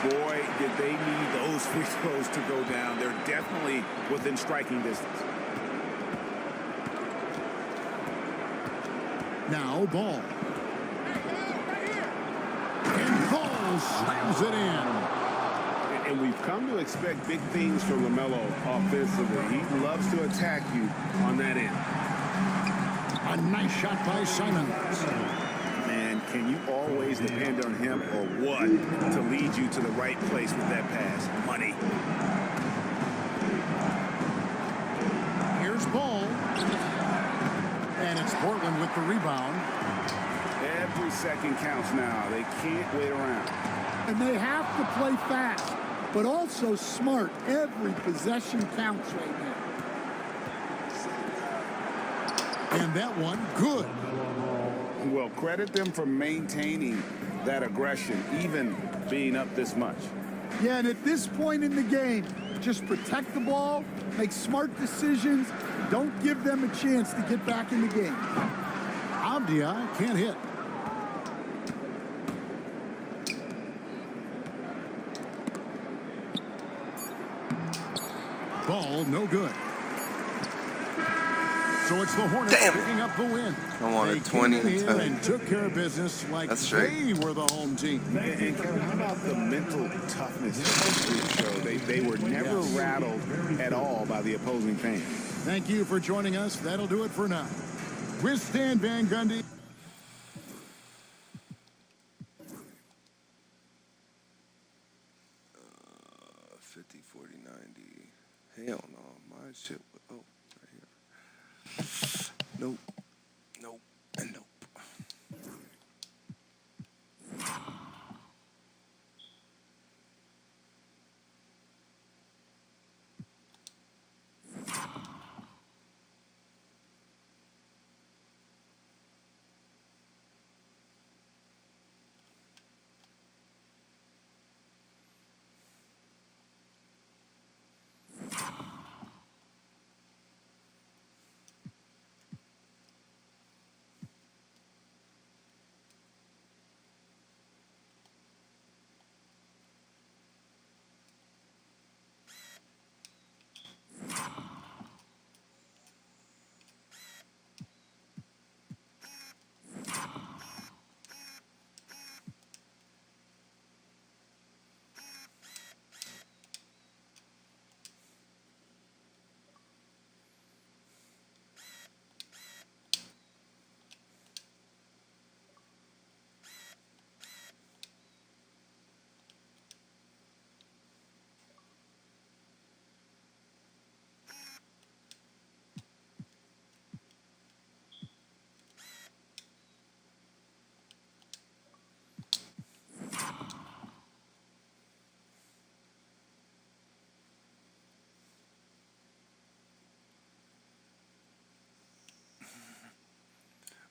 Boy, did they need those free throws to go down. They're definitely within striking distance. Now Ball. And Ball slams it in. And we've come to expect big things from LaMelo offensively. He loves to attack you on that end. A nice shot by Simons. Man, can you always depend on him or what to lead you to the right place with that pass? Money. Here's Ball. And it's Portland with the rebound. Every second counts now. They can't wait around. And they have to play fast, but also smart. Every possession counts right now. And that one, good. Well, credit them for maintaining that aggression, even being up this much. Yeah, and at this point in the game, just protect the ball, make smart decisions, don't give them a chance to get back in the game. Avdia can't hit. Ball, no good. So it's the Hornets picking up the win. I wanted They 20 came in to here and took care of business like they were the home team. And Kevin, how about the mental toughness show? They were never rattled at all by the opposing fans. Thank you for joining us. That'll do it for now. With Stan Van Gundy. Hell no, my shit. Oh, right here. Nope, nope, and nope.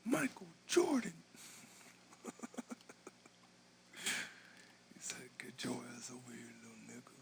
Michael Jordan. He said, get your ass over here, little nigga.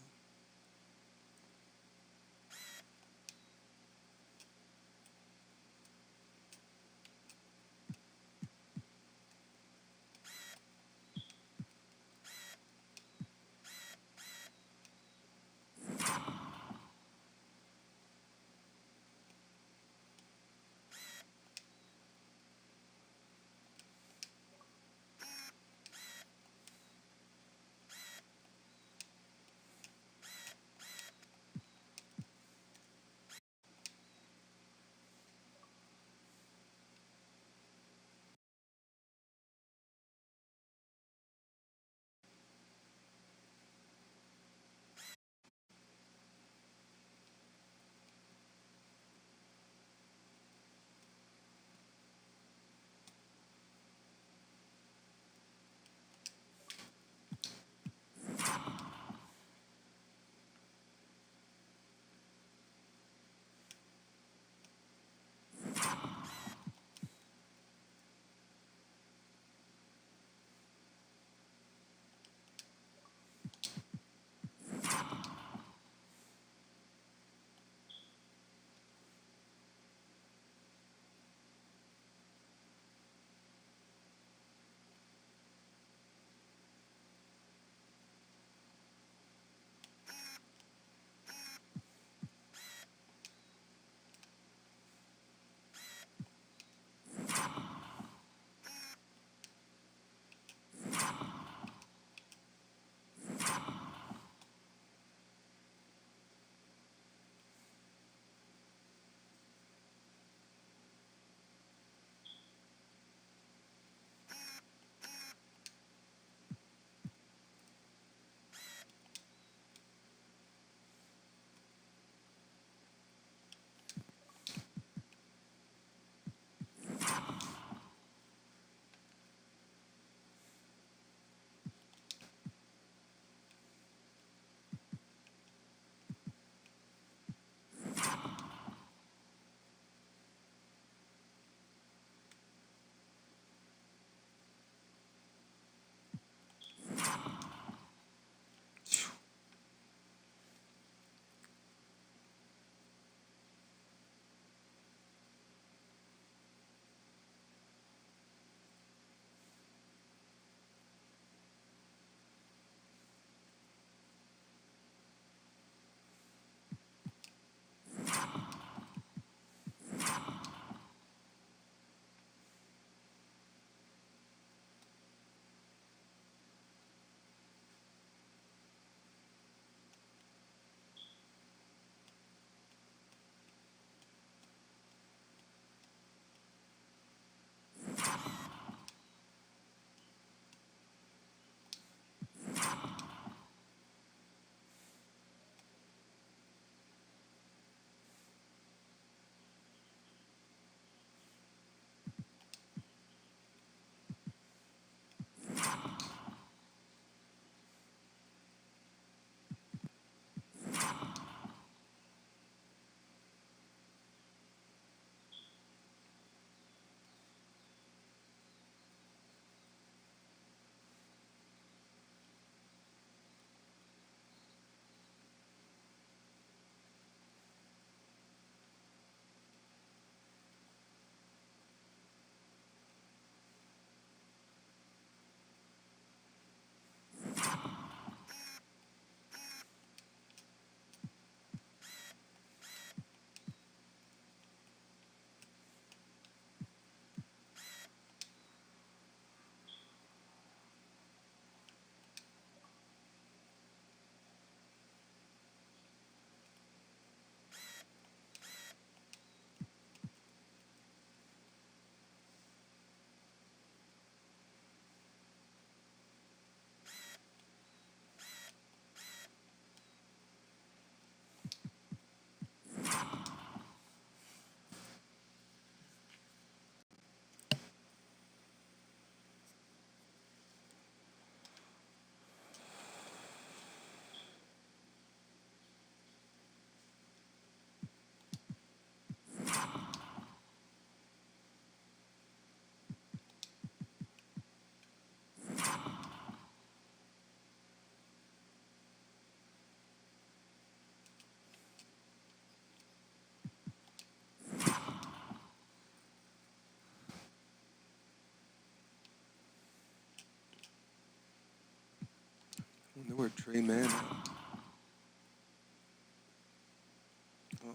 wonder where Trey Man at.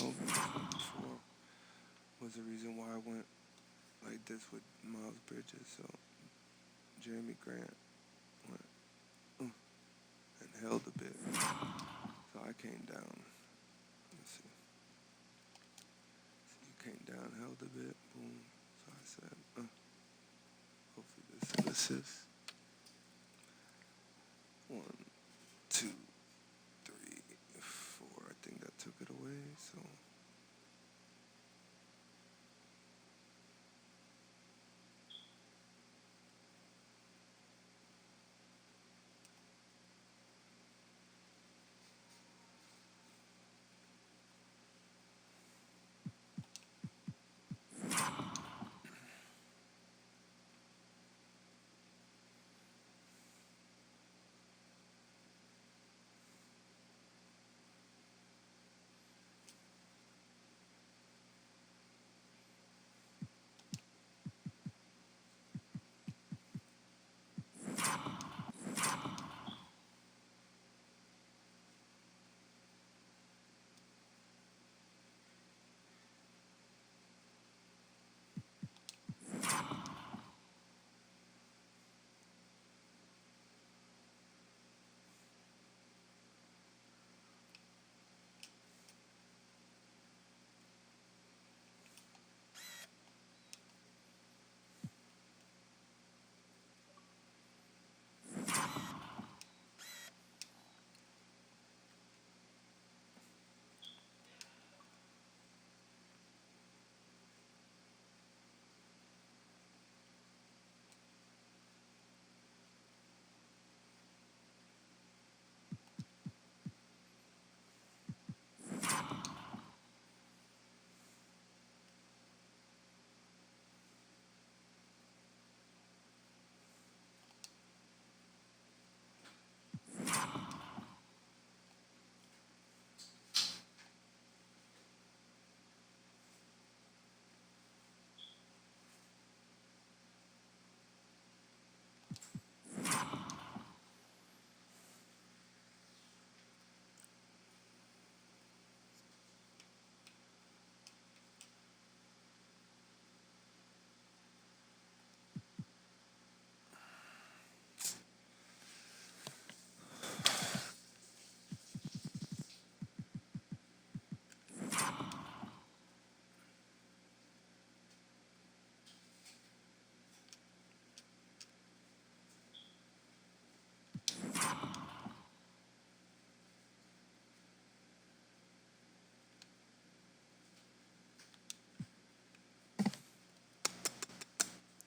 Oh, before was the reason why I went like this with Miles Bridges. So Jeremy Grant went and held a bit. So I came down. Let's see. So you came down, held a bit, boom. So I said, hopefully this is an assist. 1, 2, 3, 4. I think that took it away. So.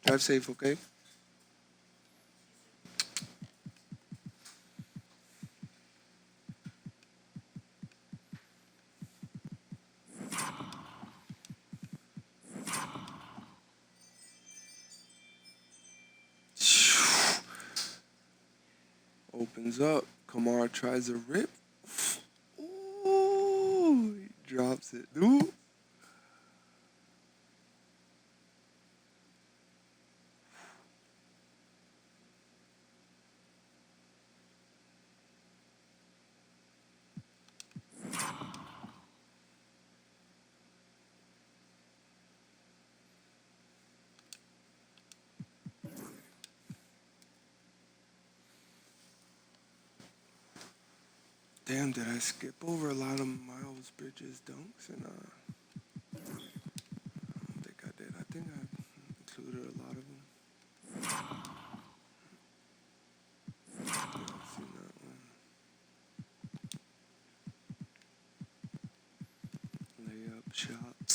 Drive safe, okay? Opens up. Kamara tries a rip. Ooh, he drops it. Ooh. Damn, did I skip over a lot of Miles Bridges dunks? And I don't think I did. I think I included a lot of them. Yeah, I've seen that one. Layup shots.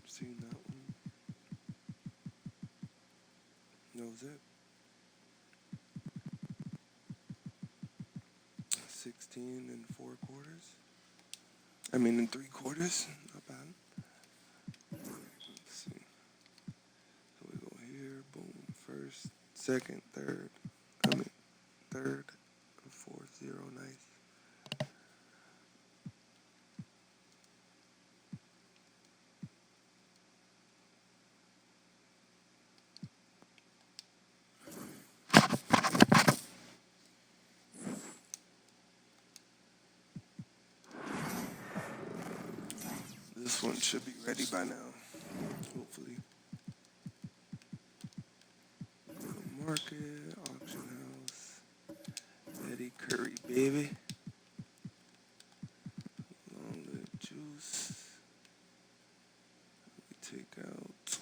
Seen that one. That was it. 16 in 4 quarters. I mean, in 3 quarters. Not bad. Let's see. So we go here. Boom. First, second, third. I mean, third, fourth, 0. Nice. This one should be ready by now, hopefully. Market, auction house, Eddie Curry, baby. Long live juice. We take out.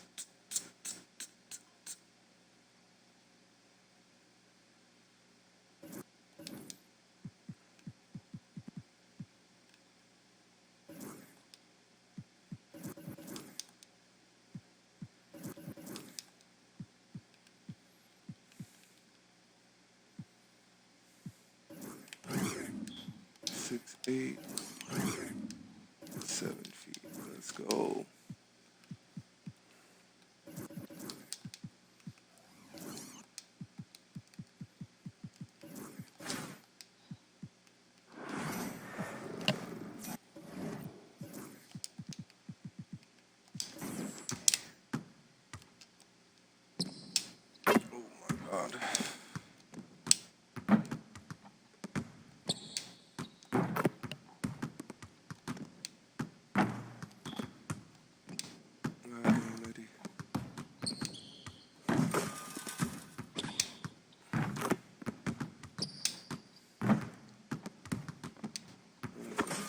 Six, 8, 7 feet. Let's go. Oh my God.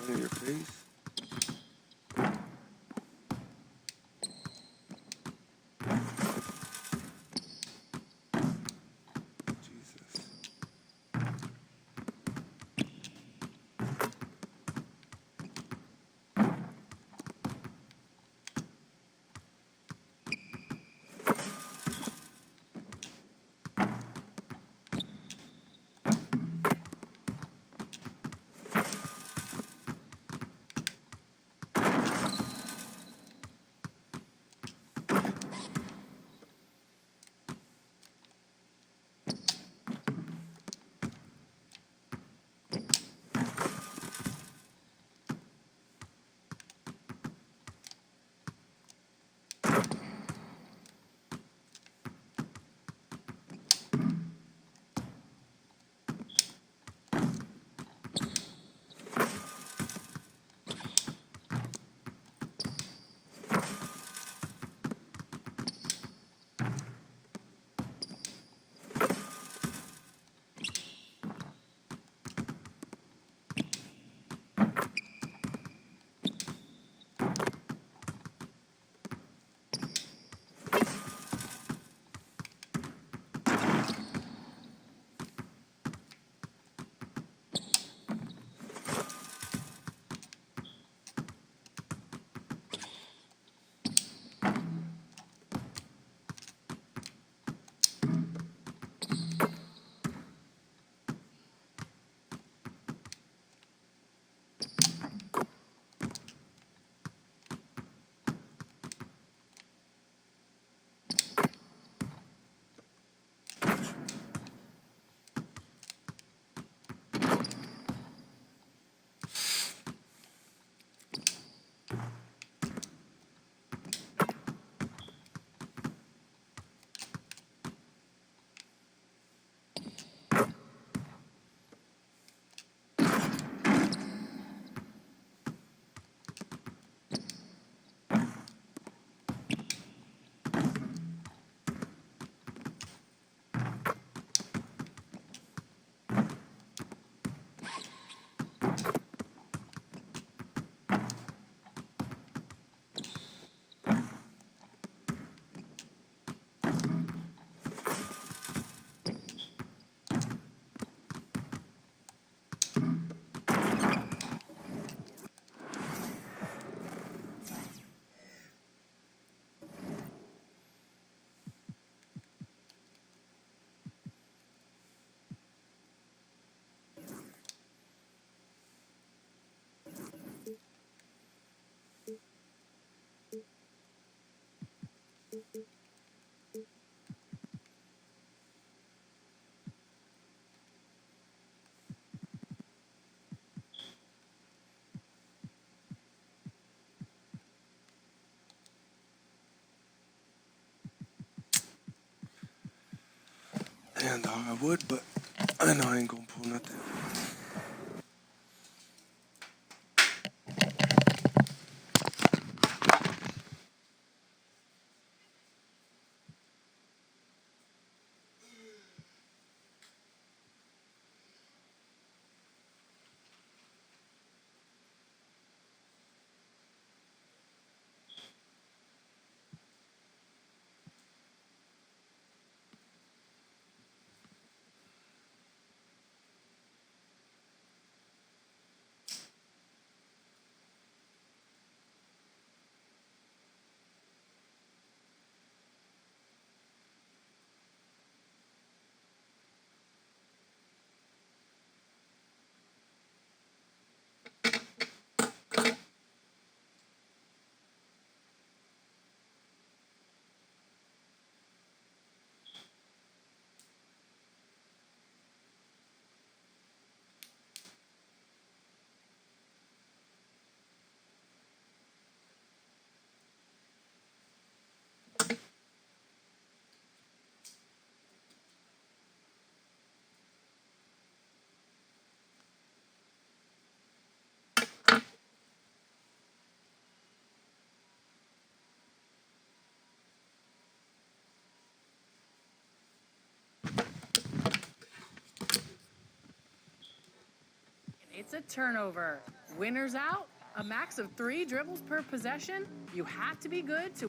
Your face. Damn, dog, I would, but I know I ain't gonna pull nothing. It's a turnover. Winners out. A max of 3 dribbles per possession. You have to be good to...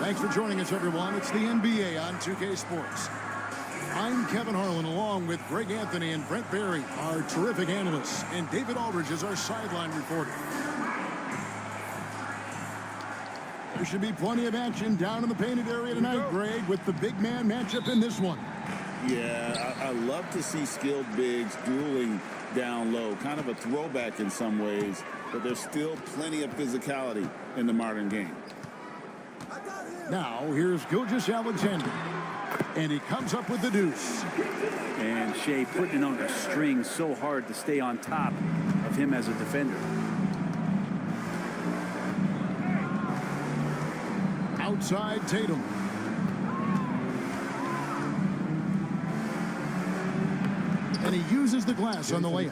Thanks for joining us, everyone. It's the NBA on 2K Sports. I'm Kevin Harlan, along with Greg Anthony and Brent Barry, our terrific analysts, and David Aldridge is our sideline reporter. There should be plenty of action down in the painted area tonight, Greg, with the big man matchup in this one. Yeah, I love to see skilled bigs dueling down low. Kind of a throwback in some ways, but there's still plenty of physicality in the modern game. Now, here's Gilgeous-Alexander, and he comes up with the deuce. And Shea putting it on the string so hard to stay on top of him as a defender. Outside Tatum. And he uses the glass on the layup.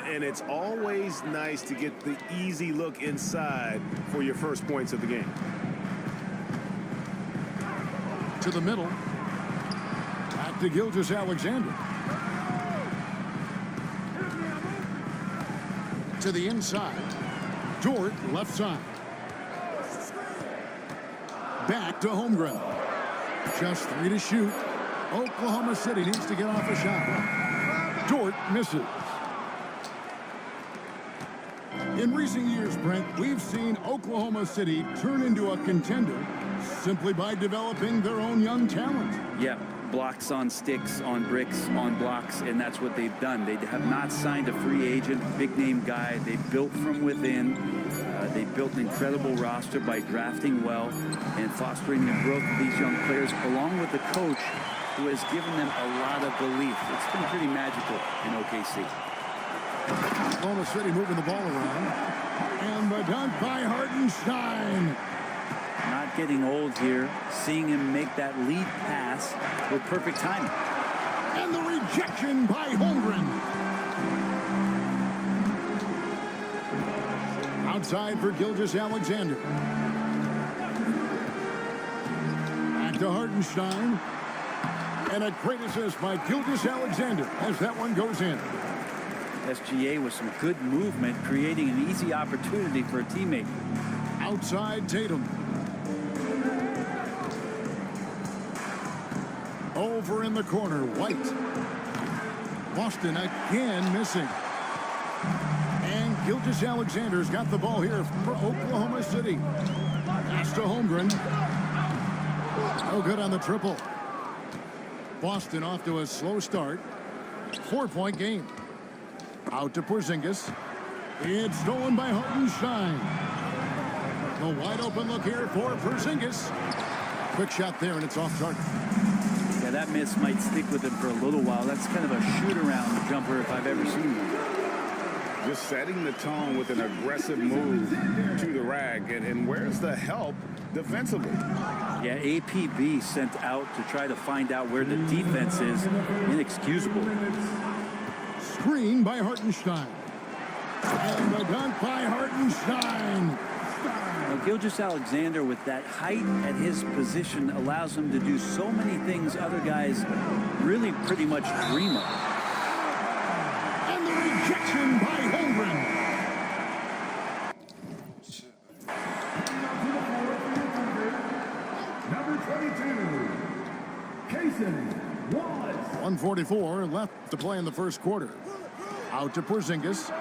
And it's always nice to get the easy look inside for your first points of the game. To the middle. Back to Gilgeous-Alexander. To the inside. Dort, left side. Back to Holmgren. Just 3 to shoot. Oklahoma City needs to get off a shot. Dort misses. In recent years, Brent, we've seen Oklahoma City turn into a contender simply by developing their own young talent. Yeah, blocks on sticks, on bricks, on blocks, and that's what they've done. They have not signed a free agent, big-name guy. They built from within. They built an incredible roster by drafting well and fostering the growth of these young players, along with the coach who has given them a lot of belief. It's been pretty magical in OKC. Oklahoma City moving the ball around. And the dunk by Hartenstein. Not getting old here. Seeing him make that lead pass with perfect timing. And the rejection by Holmgren. Outside for Gilgeous-Alexander. Back to Hartenstein. And a great assist by Gilgeous-Alexander as that one goes in. SGA with some good movement, creating an easy opportunity for a teammate. Outside Tatum. Over in the corner, White. Boston again missing. And Gilgeous-Alexander's got the ball here for Oklahoma City. Pass to Holmgren. No good on the triple. Boston off to a slow start. 4-point game. Out to Porzingis. It's stolen by Hartenstein. The wide open look here for Porzingis. Quick shot there, and it's off target. Yeah, that miss might stick with him for a little while. That's kind of a shoot-around jumper if I've ever seen one. Just setting the tone with an aggressive move to the rack. And where's the help defensively. Yeah, APB sent out to try to find out where the defense is. Inexcusable. Screen by Hartenstein. And the dunk by Hartenstein. Now, Gilgeous-Alexander, with that height at his position, allows him to do so many things other guys really pretty much dream of. And the rejection by Holmgren. Number 22, Kason Wallace. 1:44 left to play in the first quarter. Out to Porzingis.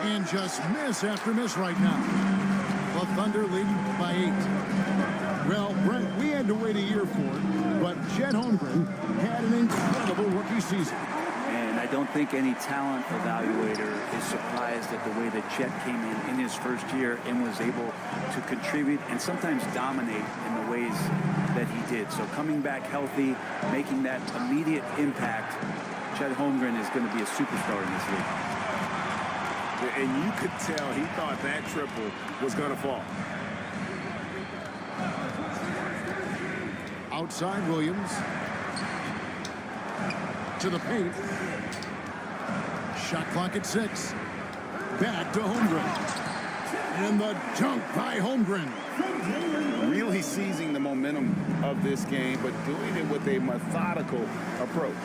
And just miss after miss right now. The Thunder leading by 8. Well, Brent, we had to wait a year for it, but Chet Holmgren had an incredible rookie season. And I don't think any talent evaluator is surprised at the way that Chet came in his first year and was able to contribute and sometimes dominate in the ways that he did. So coming back healthy, making that immediate impact, Chet Holmgren is going to be a superstar in this league. And you could tell he thought that triple was going to fall. Outside Williams. To the paint. Shot clock at 6. Back to Holmgren. And the dunk by Holmgren. Really seizing the momentum of this game, but doing it with a methodical approach.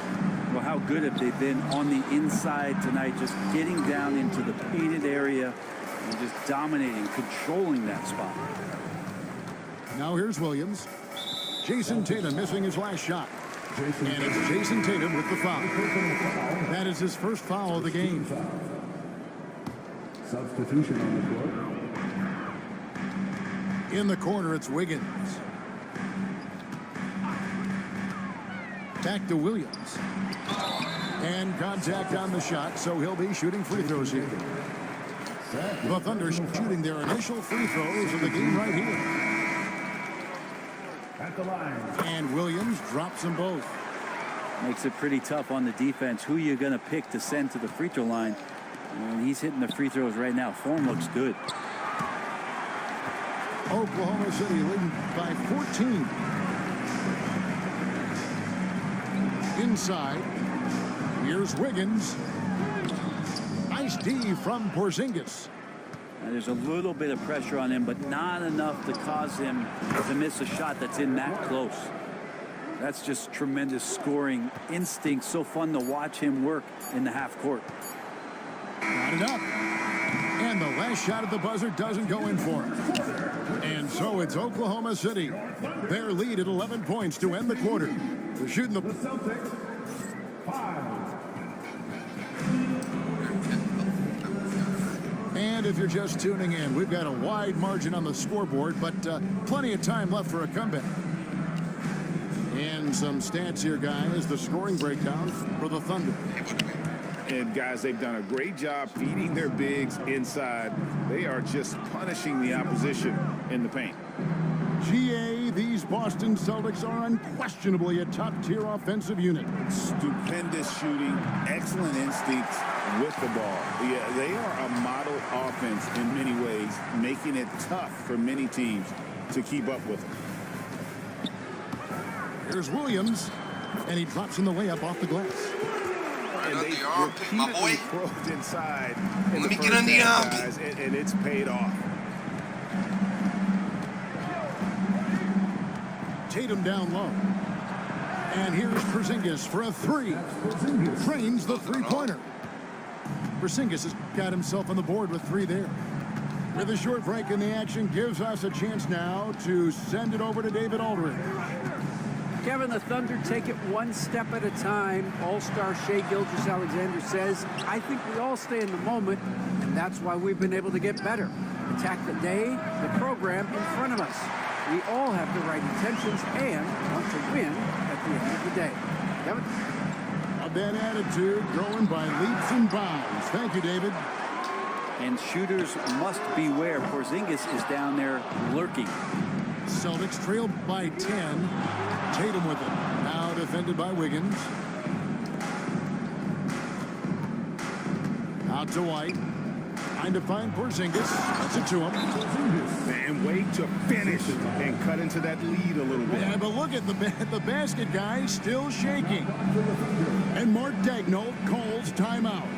Well, how good have they been on the inside tonight, just getting down into the painted area and just dominating, controlling that spot. Now here's Williams. Jason Tatum missing his last shot. And it's Jason Tatum with the foul. That is his first foul of the game. Substitution on the court. In the corner, it's Wiggins. Back to Williams. And contact on the shot, so he'll be shooting free throws here. The Thunder shooting their initial free throws of the game right here. At the line. And Williams drops them both. Makes it pretty tough on the defense. Who are you going to pick to send to the free throw line? And he's hitting the free throws right now. Form looks good. Oklahoma City leading by 14. Inside, here's Wiggins. Nice D from Porzingis. Now, there's a little bit of pressure on him, but not enough to cause him to miss a shot that's in that close. That's just tremendous scoring instinct. So fun to watch him work in the half court. Got it up. And the last shot at the buzzer doesn't go in for it. And so it's Oklahoma City. Their lead at 11 points to end the quarter. They're shooting the Celtics. 5. And if you're just tuning in, we've got a wide margin on the scoreboard, but plenty of time left for a comeback. And some stats here, guys. The scoring breakdown for the Thunder. And guys, they've done a great job feeding their bigs inside. They are just punishing the opposition in the paint. GA, these Boston Celtics are unquestionably a top-tier offensive unit. Stupendous shooting, excellent instincts with the ball. Yeah, they are a model offense in many ways, making it tough for many teams to keep up with them. Here's Williams, and he drops in the layup off the glass. And they repeatedly probed inside. Let me get on the arm. Guys, and it's paid off. Tatum down low. And here's Porzingis for a 3. Trains the three-pointer. Porzingis has got himself on the board with 3 there. With a short break in the action, gives us a chance now to send it over to David Aldridge. Kevin, the Thunder take it one step at a time. All-star Shai Gilgeous-Alexander says, I think we all stay in the moment, and that's why we've been able to get better. Attack the day, the program in front of us. We all have the right intentions and want to win at the end of the day. Kevin? Of that attitude growing by leaps and bounds. Thank you, David. And shooters must beware. Porzingis is down there lurking. Celtics trail by 10. Tatum with it. Now defended by Wiggins. Out to White. Trying to find Porzingis. Gets it to him. And wait to finish and cut into that lead a little bit. Yeah, but look at the basket guy still shaking. And Mark Daigneault calls timeout.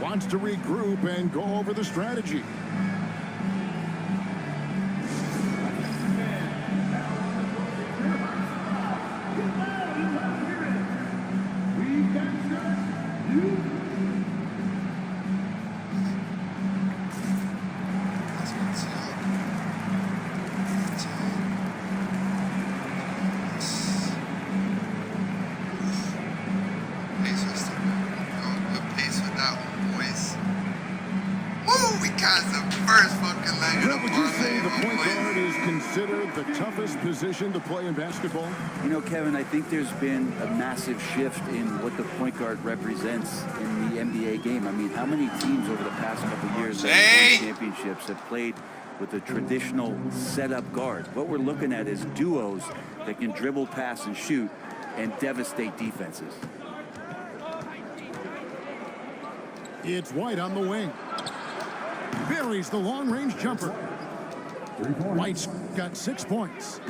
Wants to regroup and go over the strategy. The toughest position to play in basketball? You know, Kevin, I think there's been a massive shift in what the point guard represents in the NBA game. I mean, how many teams over the past couple of years that have won championships have played with a traditional setup guard? What we're looking at is duos that can dribble, pass, and shoot and devastate defenses. It's White on the wing. Buries the long-range jumper. White's got 6 points.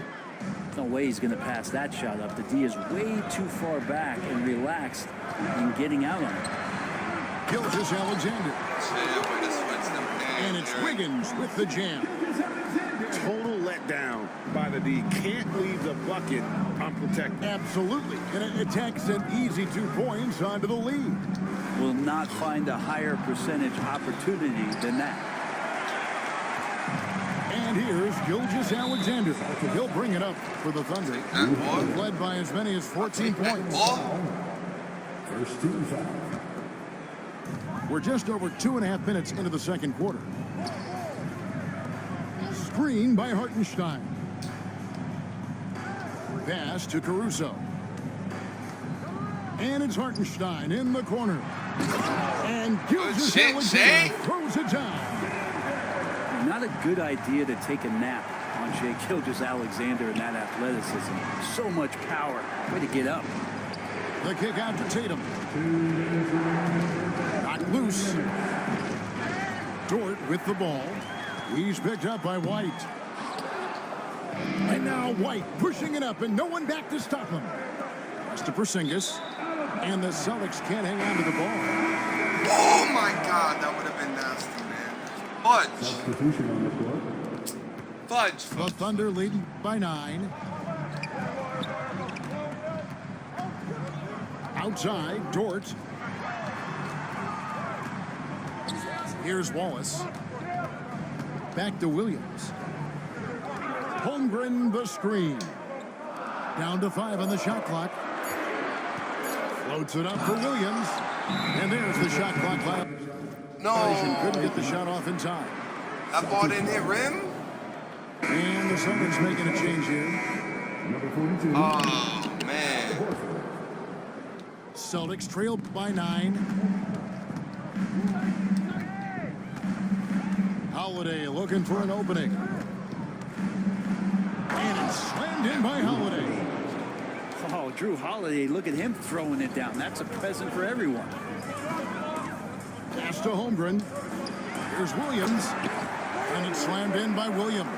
No way he's going to pass that shot up. The D is way too far back and relaxed in getting out on it. Gilgeous-Alexander. And it's Wiggins with the jam. Total letdown by the D. Can't leave the bucket unprotected. Absolutely. And it attacks an easy 2 points onto the lead. Will not find a higher percentage opportunity than that. And here's Gilgeous-Alexander. He'll bring it up for the Thunder. Led by as many as 14 points. First team foul. We're just over 2.5 minutes into the second quarter. Screen by Hartenstein. Pass to Caruso. And it's Hartenstein in the corner. And Gilgeous-Alexander throws it down. Not a good idea to take a nap on Shai Gilgeous-Alexander and that athleticism. So much power. Way to get up. The kick out to Tatum. Knocked loose. Dort with the ball. He's picked up by White. And now White pushing it up and no one back to stop him. Pass to Porzingis. And the Celtics can't hang on to the ball. Oh my God, that would have been nasty. Fudge. The Thunder leading by 9. Outside, Dort. Here's Wallace. Back to Williams. Holmgren the screen. Down to 5 on the shot clock. Floats it up for Williams. And there's the shot clock left. No. Couldn't get the shot off in time. That ball didn't hit rim? And the Celtics making a change here. Number 42. Oh, man. Celtics trail by 9. Holiday looking for an opening. And it's slammed in by Holiday. Oh, Drew Holiday, look at him throwing it down. That's a present for everyone. Pass to Holmgren. Here's Williams. And it's slammed in by Williams.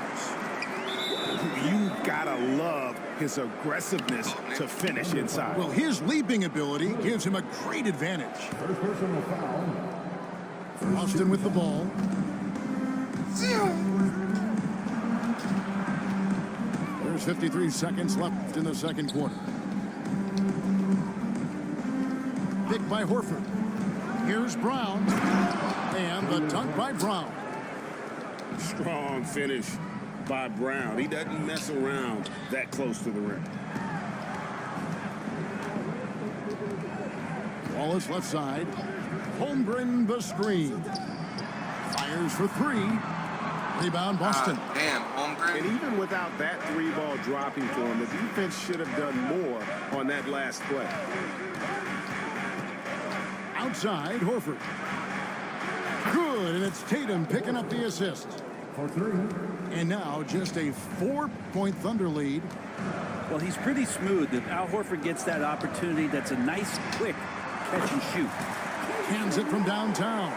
You gotta love his aggressiveness to finish inside. Well, his leaping ability gives him a great advantage. First personal foul. Austin with the ball. There's 53 seconds left in the second quarter. Picked by Horford. Here's Brown. And the dunk by Brown. Strong finish by Brown. He doesn't mess around that close to the rim. Wallace left side. Holmgren the screen. Fires for 3. Rebound Boston. Damn, Holmgren. And even without that 3-ball dropping for him, the defense should have done more on that last play. Outside, Horford. Good, and it's Tatum picking up the assist. For 3. And now just a 4-point Thunder lead. Well, he's pretty smooth. If Al Horford gets that opportunity, that's a nice, quick catch and shoot. Hands it from downtown.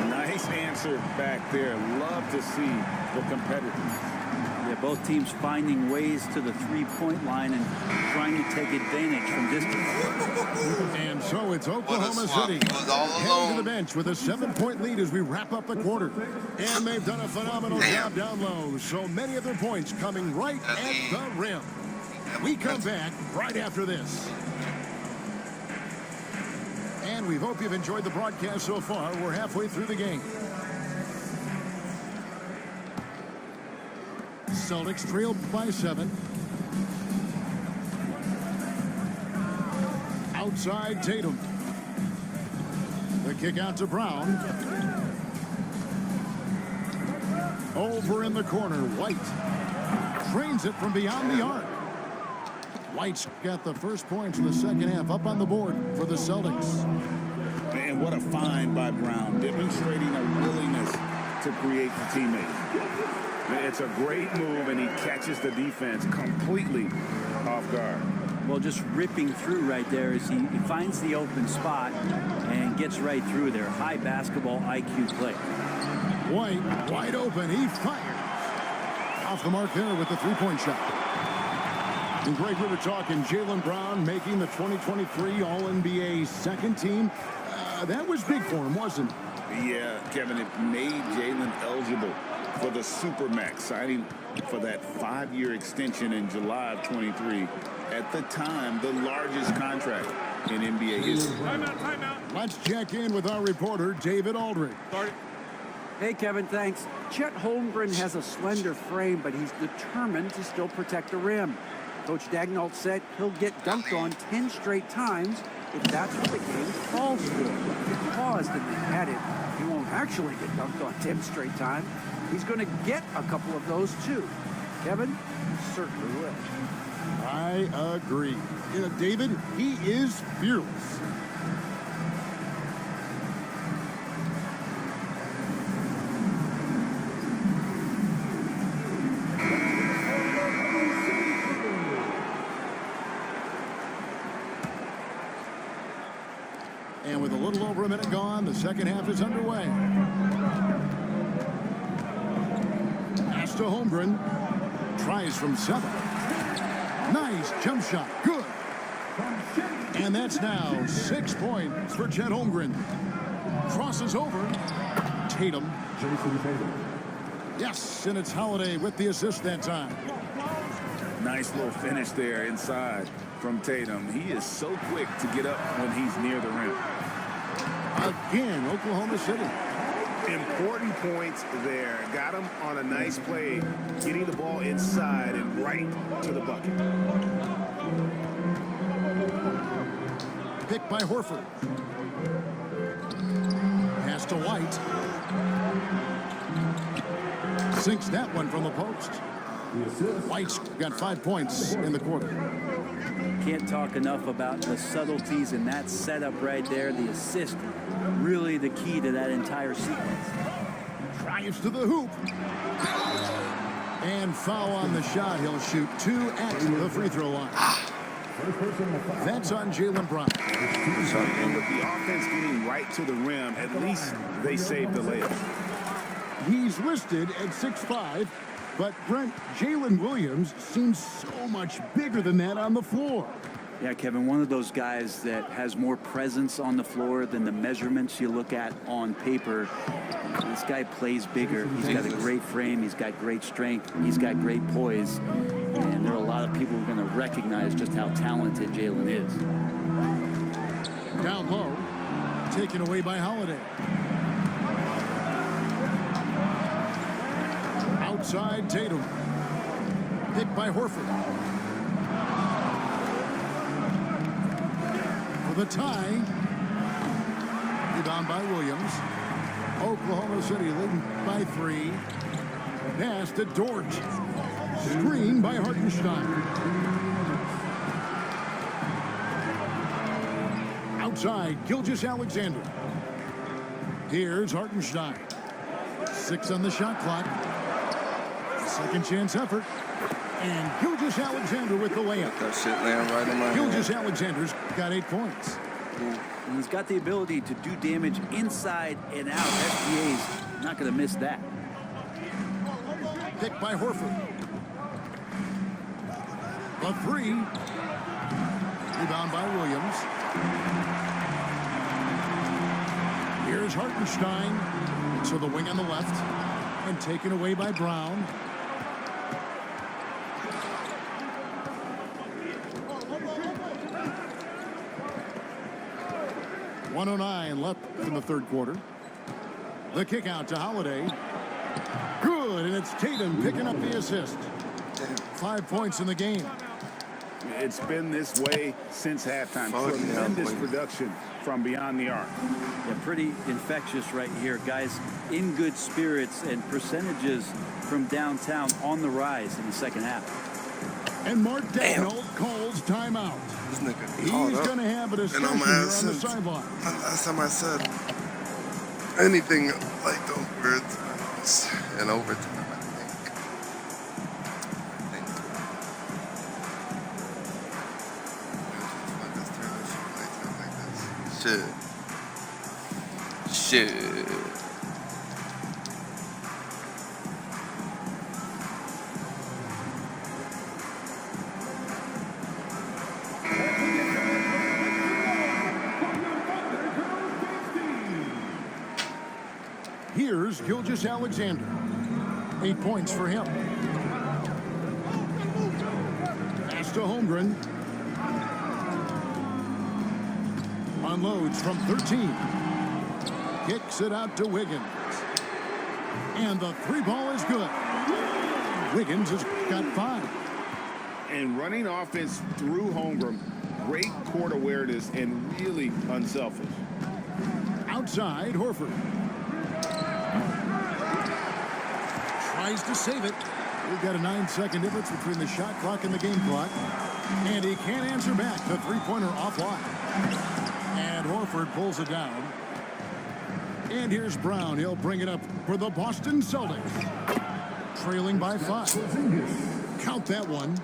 Nice Nice answer back there. Love to see the competitors. Yeah, both teams finding ways to the three-point line and trying to take advantage from distance. And so it's Oklahoma City heading to the bench with a 7-point lead as we wrap up the quarter. And they've done a phenomenal job down low. So many of their points coming right at the rim. We come back right after this. And we hope you've enjoyed the broadcast so far. We're halfway through the game. Celtics trail by 7. Outside Tatum. The kick out to Brown. Over in the corner, White. Trains it from beyond the arc. White's got the first points in the second half up on the board for the Celtics. Man, what a find by Brown, demonstrating a willingness to create for teammates. It's a great move, and he catches the defense completely off guard. Well, just ripping through right there as he finds the open spot and gets right through there. High basketball IQ play. White wide open. He fires. Off the mark there with the three-point shot. And Greg, we were talking Jaylen Brown making the 2023 All-NBA second team. That was big for him, wasn't it? Yeah, Kevin, it made Jaylen eligible for the Supermax, signing for that 5-year extension in July of 23. At the time, the largest contract in NBA history. Timeout. Let's check in with our reporter, David Aldridge. Hey, Kevin, thanks. Chet Holmgren has a slender frame, but he's determined to still protect the rim. Coach Daigneault said he'll get dunked on 10 straight times if that's what the game calls for. He paused and then added, he won't actually get dunked on 10 straight times. He's going to get a couple of those, too. Kevin certainly will. I agree. You know, David, he is fearless. And with a little over a minute gone, the second half is underway. Pass to Holmgren. Tries from 7. Nice jump shot. Good. And that's now 6 points for Chet Holmgren. Crosses over. Tatum. Yes, and it's Holiday with the assist that time. Nice little finish there inside from Tatum. He is so quick to get up when he's near the rim. Again, Oklahoma City. Important points there. Got him on a nice play, getting the ball inside and right to the bucket. Picked by Horford. Pass to White. Sinks that one from the post. White's got 5 points in the quarter. Can't talk enough about the subtleties in that setup right there. The assist, really the key to that entire sequence. Drives to the hoop. And foul on the shot. He'll shoot 2 at the free throw line. That's on Jaylen Brown. And with the offense getting right to the rim, at least they saved the layup. He's listed at 6'5", but Brent, Jalen Williams seems so much bigger than that on the floor. Yeah, Kevin, one of those guys that has more presence on the floor than the measurements you look at on paper. This guy plays bigger. He's got a great frame. He's got great strength. He's got great poise. And there are a lot of people who are going to recognize just how talented Jalen is. Down low, taken away by Holiday. Outside Tatum. Picked by Horford. For the tie. Rebound by Williams. Oklahoma City leading by 3. Pass to Dort. Screen by Hartenstein. Outside, Gilgeous-Alexander. Here's Hartenstein. 6 on the shot clock. Second chance effort. And Gilgeous-Alexander with the layup. That shit laying right in my hand. Gilgeous-Alexander's got 8 points. And he's got the ability to do damage inside and out. SGA's not going to miss that. Picked by Horford. A three. Rebound by Williams. Here's Hartenstein. So the wing on the left. And taken away by Brown. .109 left in the third quarter. The kick out to Holiday. Good, and it's Tatum picking up the assist. 5 points in the game. It's been this way since halftime. Tremendous production from beyond the arc. Yeah, pretty infectious right here. Guys in good spirits and percentages from downtown on the rise in the second half. And Mark Daigneault calls timeout. This nigga He's going to have a discussion here on the sideline. Last time I said anything like those words was in overtime, I think. Shit. Here's Gilgeous-Alexander. 8 points for him. Pass to Holmgren. Unloads from 13. Kicks it out to Wiggins. And the three ball is good. Wiggins has got 5. And running offense through Holmgren. Great court awareness and really unselfish. Outside, Horford. Tries to save it. We've got a 9-second difference between the shot clock and the game clock. And he can't answer back. The three-pointer offline. And Horford pulls it down. And here's Brown. He'll bring it up for the Boston Celtics. Trailing by 5. Count that one.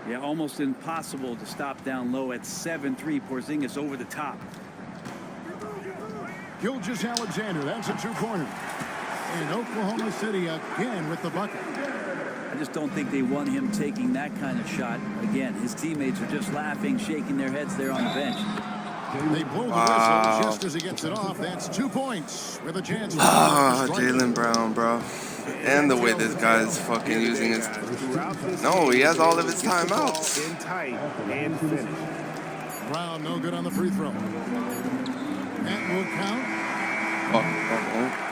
Yeah, almost impossible to stop down low at 7-3. Porzingis over the top. Gilgeous-Alexander, that's a two-pointer. And Oklahoma City again with the bucket. I just don't think they want him taking that kind of shot again. His teammates are just laughing, shaking their heads there on the bench. They blow the whistle just as he gets it off. That's 2 points with a chance. Jaylen Brown, bro. And the way this guy is fucking using his... No, he has all of his timeouts. Brown no good on the free throw. That will count.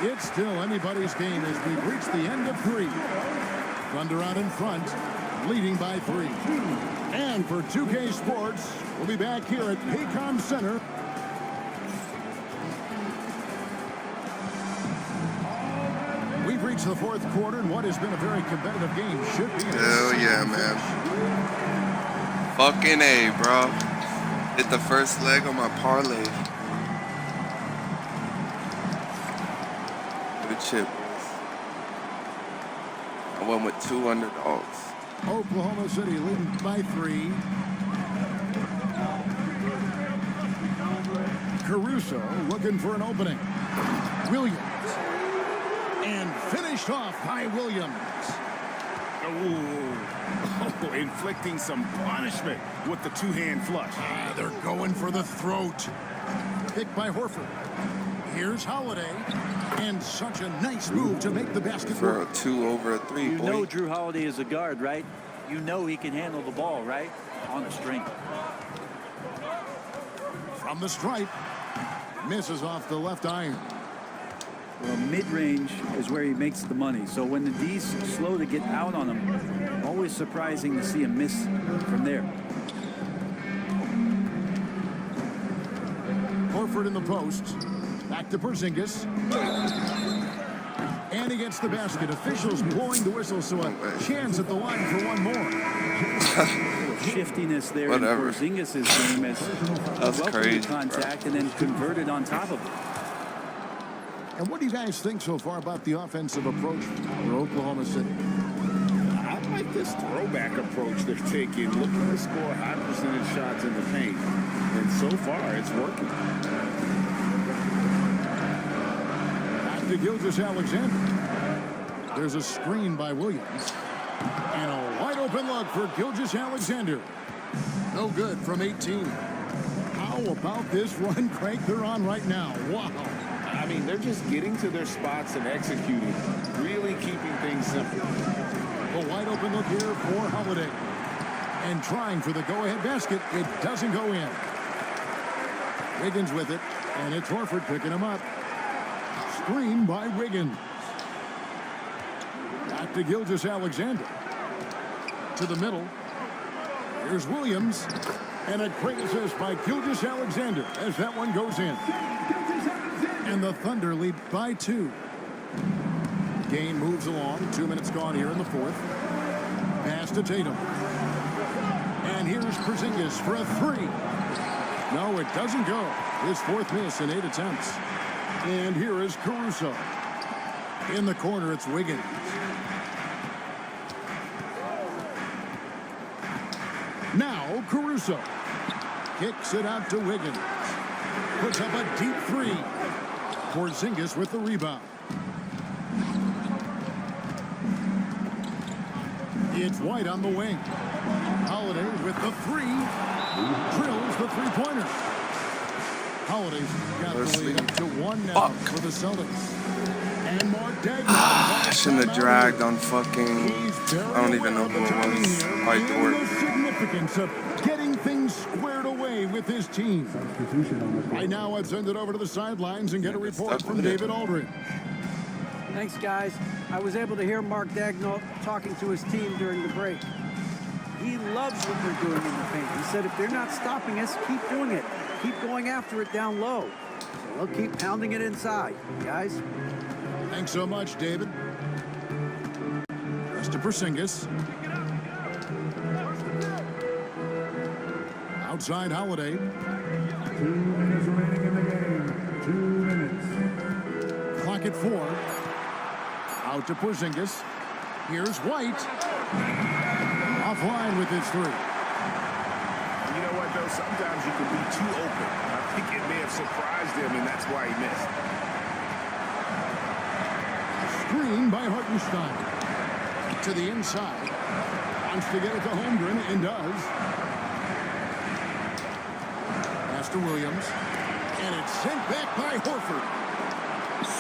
It's still anybody's game as we've reached the end of 3. Thunder out in front, leading by 3. And for 2K Sports, we'll be back here at Paycom Center. We've reached the fourth quarter, and what has been a very competitive game should be. Hell yeah, man. Fucking A, bro. Hit the first leg on my parlay. Good shit, boys. I went with 2 underdogs. Oklahoma City leading by 3. Caruso looking for an opening. Williams. And finished off by Williams. Oh, inflicting some punishment with the two-hand flush. They're going for the throat. Picked by Horford. Here's Holiday. And such a nice move to make the basket for a 2 over a 3, You boy. know Drew Holiday is a guard, right? You know he can handle the ball, right? On the string. From the stripe. Misses off the left iron. Well, mid-range is where he makes the money. So when the D's slow to get out on him, always surprising to see him miss from there. Horford in the post. Back to Porzingis. And he gets the basket. Officials blowing the whistle, so a chance at the line for one more. Shiftiness there Whatever. in Porzingis' game as That's crazy, contact and then converted on top of it. And what do you guys think so far about the offensive approach for Oklahoma City? I like this throwback approach they're taking, looking to score high percentage shots in the paint. And so far, it's working. Back to Gilgeous-Alexander. There's a screen by Williams. And a wide open look for Gilgeous-Alexander. No good from 18. How about this run crank they're on right now? Wow. I mean, they're just getting to their spots and executing, really keeping things simple. A wide open look here for Holiday. And trying for the go-ahead basket. It doesn't go in. Wiggins with it, and it's Horford picking him up. Screen by Wiggins. Back to Gilgeous-Alexander. To the middle. Here's Williams. And a great assist by Gilgeous-Alexander as that one goes in. And the Thunder lead by 2. Game moves along. 2 minutes gone here in the fourth. Pass to Tatum. And here's Porzingis for a 3. No, it doesn't go. His 4th miss in 8 attempts. And here is Caruso. In the corner, it's Wiggins. Now Caruso. Kicks it out to Wiggins. Puts up a deep 3. Porzingis with the rebound. It's White on the wing. Holiday with the 3. Drills the 3-pointer. Holiday's got the lead up to 1 now for the Celtics. And Mark Dagnall. I shouldn't have dragged on fucking, I don't even know who it was, White Dort. The significance of getting things squared away with his team. Right now, I'd send it over to the sidelines and get a report from David Aldridge. Thanks, guys. I was able to hear Mark Dagnall talking to his team during the break. He loves what they're doing in the paint. He said if they're not stopping us, keep doing it. Keep going after it down low. So they'll keep pounding it inside, guys. Thanks so much, David. Rest to Porzingis. Outside Holiday. 2 minutes remaining in the game. 2 minutes. Clock at 4. Out to Porzingis. Here's White. Offline with his 3. You know what, though? Sometimes you can be too open. I think it may have surprised him, and that's why he missed. Screen by Hartenstein. To the inside. Wants to get it to Holmgren, and does. Pass to Williams. And it's sent back by Horford.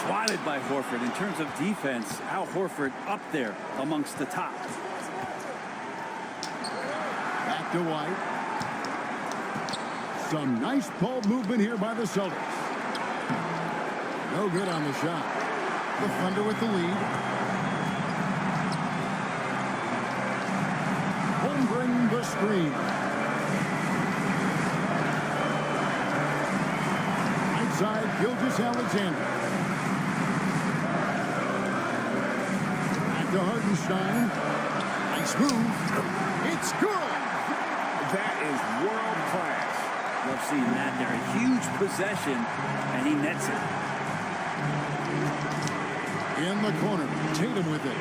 Swatted by Horford. In terms of defense, Al Horford up there amongst the top. Back to White. Some nice ball movement here by the Celtics. No good on the shot. The Thunder with the lead. Holmgren the screen. Outside Gilgeous-Alexander. Back to Hartenstein. Nice move. It's good. That is world class. Love seeing that there. A huge possession, and he nets it. In the corner, Tatum with it.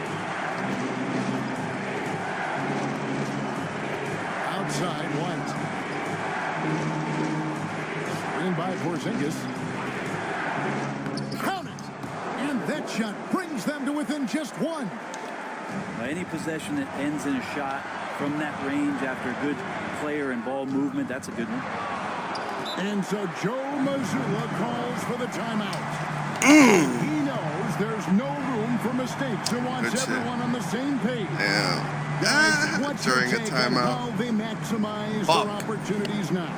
Outside, White. Screen by Porzingis. Count it! And that shot brings them to within just 1. Any possession that ends in a shot from that range after good player and ball movement, that's a good one. And so Joe Mazzulla calls for the timeout. He knows there's no room for mistakes and wants everyone on the same page. Yeah. Guys, what's during your a take on timeout. how they maximize their opportunities now?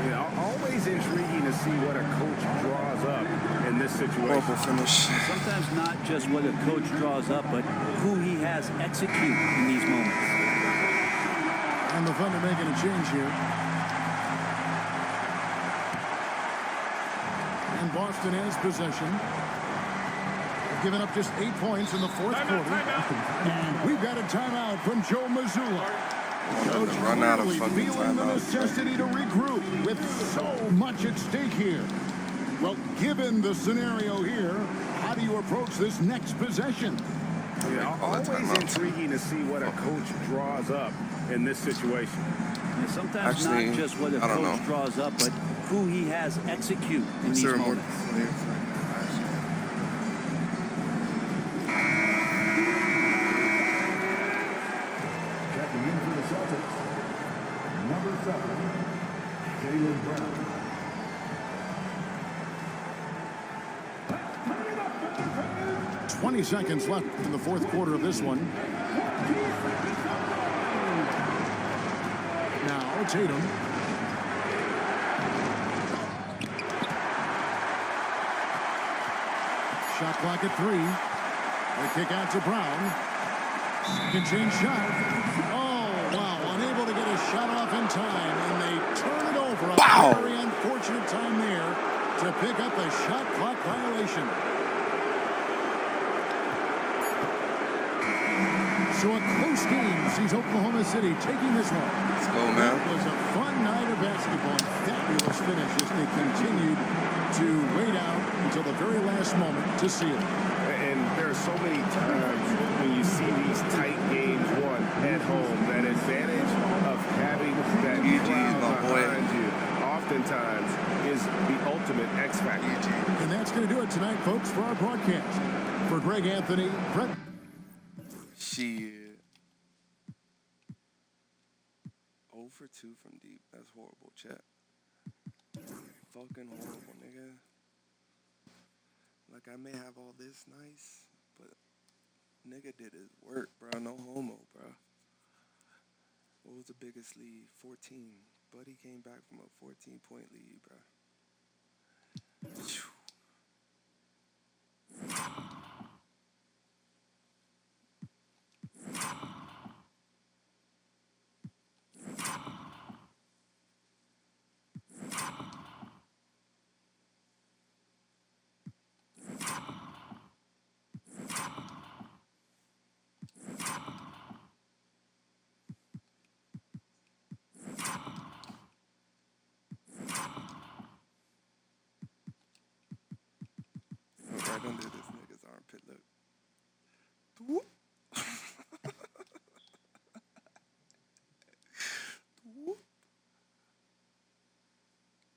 Yeah, always intriguing to see what a coach draws up in this situation. Horrible finish. Sometimes not just what a coach draws up, but who he has execute in these moments. And the Thunder making a change here. And Boston has possession. They've given up just 8 points in the fourth quarter. And we've got a timeout from Joe Mazzulla. Coach Run out of clearly fucking feeling the timeouts. necessity to regroup with so much at stake here. Well, given the scenario here, how do you approach this next possession? Yeah, Always intriguing to see what a coach draws up in this situation. And sometimes not just what a coach draws up, but who he has execute in these moments. Checking in for the Celtics, number 7, Jaylen Brown. 20 seconds left in the fourth quarter of this one. Now Tatum. Shot clock at 3. They kick out to Brown. Second change shot. Oh, wow. Unable to get a shot off in time, and they turn it over. A very unfortunate time there to pick up a shot clock violation. So a close game sees Oklahoma City taking this one. Let's go, man. It was a fun night of basketball and fabulous finish as they continued to wait out until the very last moment to seal it. And there are so many times when you see these tight games won at home, that advantage of having that crowd behind you oftentimes is the ultimate X factor. And that's going to do it tonight, folks, for our broadcast. For Greg Anthony, Brett. Shit. 0 for 2 from deep. That's horrible, chat. Fucking horrible, nigga. Like, I may have all this nice, but nigga did his work, bro. No homo, bro. What was the biggest lead? 14. Buddy came back from a 14-point lead, bro. Right under this nigga's armpit, look. Whoop. Whoop.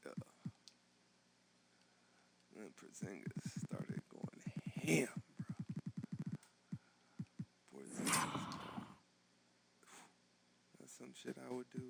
Yeah. Then Porzingis started going ham, bro. Porzingis, bro. That's some shit I would do.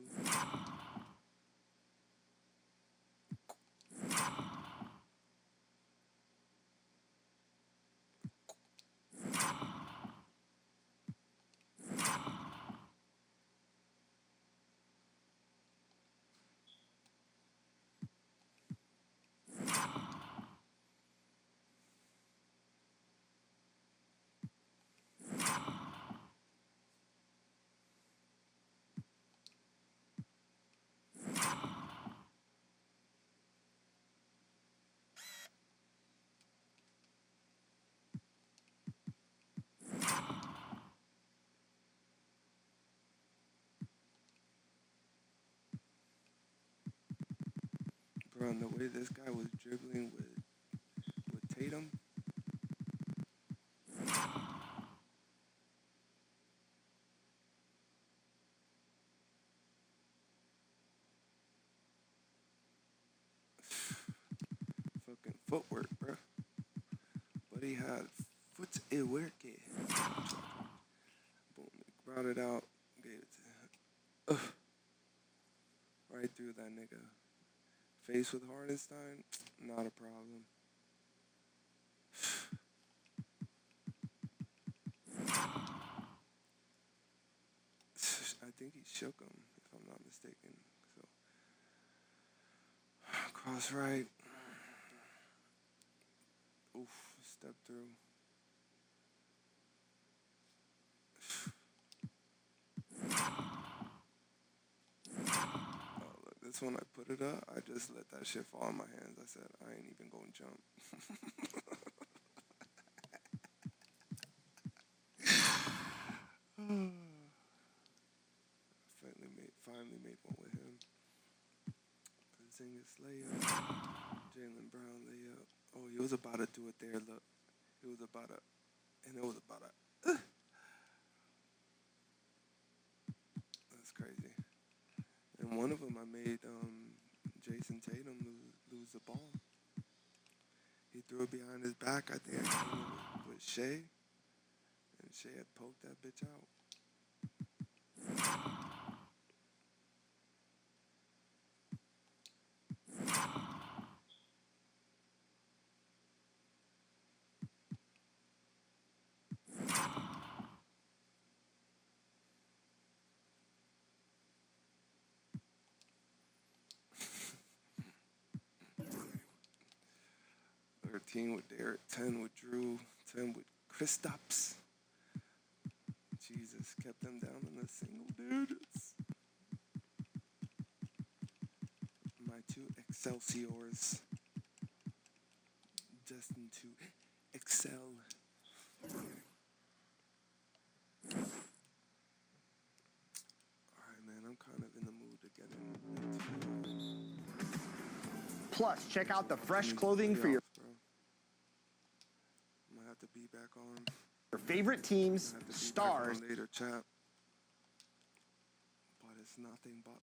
Bro, and the way this guy was dribbling with Tatum. Fucking footwork, bro. But he had footwork. Boom, brought it out, gave it to him. Right through that nigga. Face with Hardenstein, not a problem. I think he shook him, if I'm not mistaken. So, cross right. Oof, step through. This one I put it up, I just let that shit fall in my hands. I said, I ain't even gonna jump. Finally made one with him. Porzingis layup. Jaylen Brown layup. Oh, he was about to do it there, look. It was about to, and it was about to. On one of them, I made Jason Tatum lose the ball. He threw it behind his back. I think I came with Shea, and Shea had poked that bitch out. 13 with Derek, 10 with Drew, 10 with Kristaps. Jesus, kept them down in the single digits. My two Excelsiors, destined to excel. All right, man, I'm kind of in the mood to get in. Plus, check out the fresh clothing for your Might have to be back on. Your favorite teams, stars. Later, chat. But it's nothing but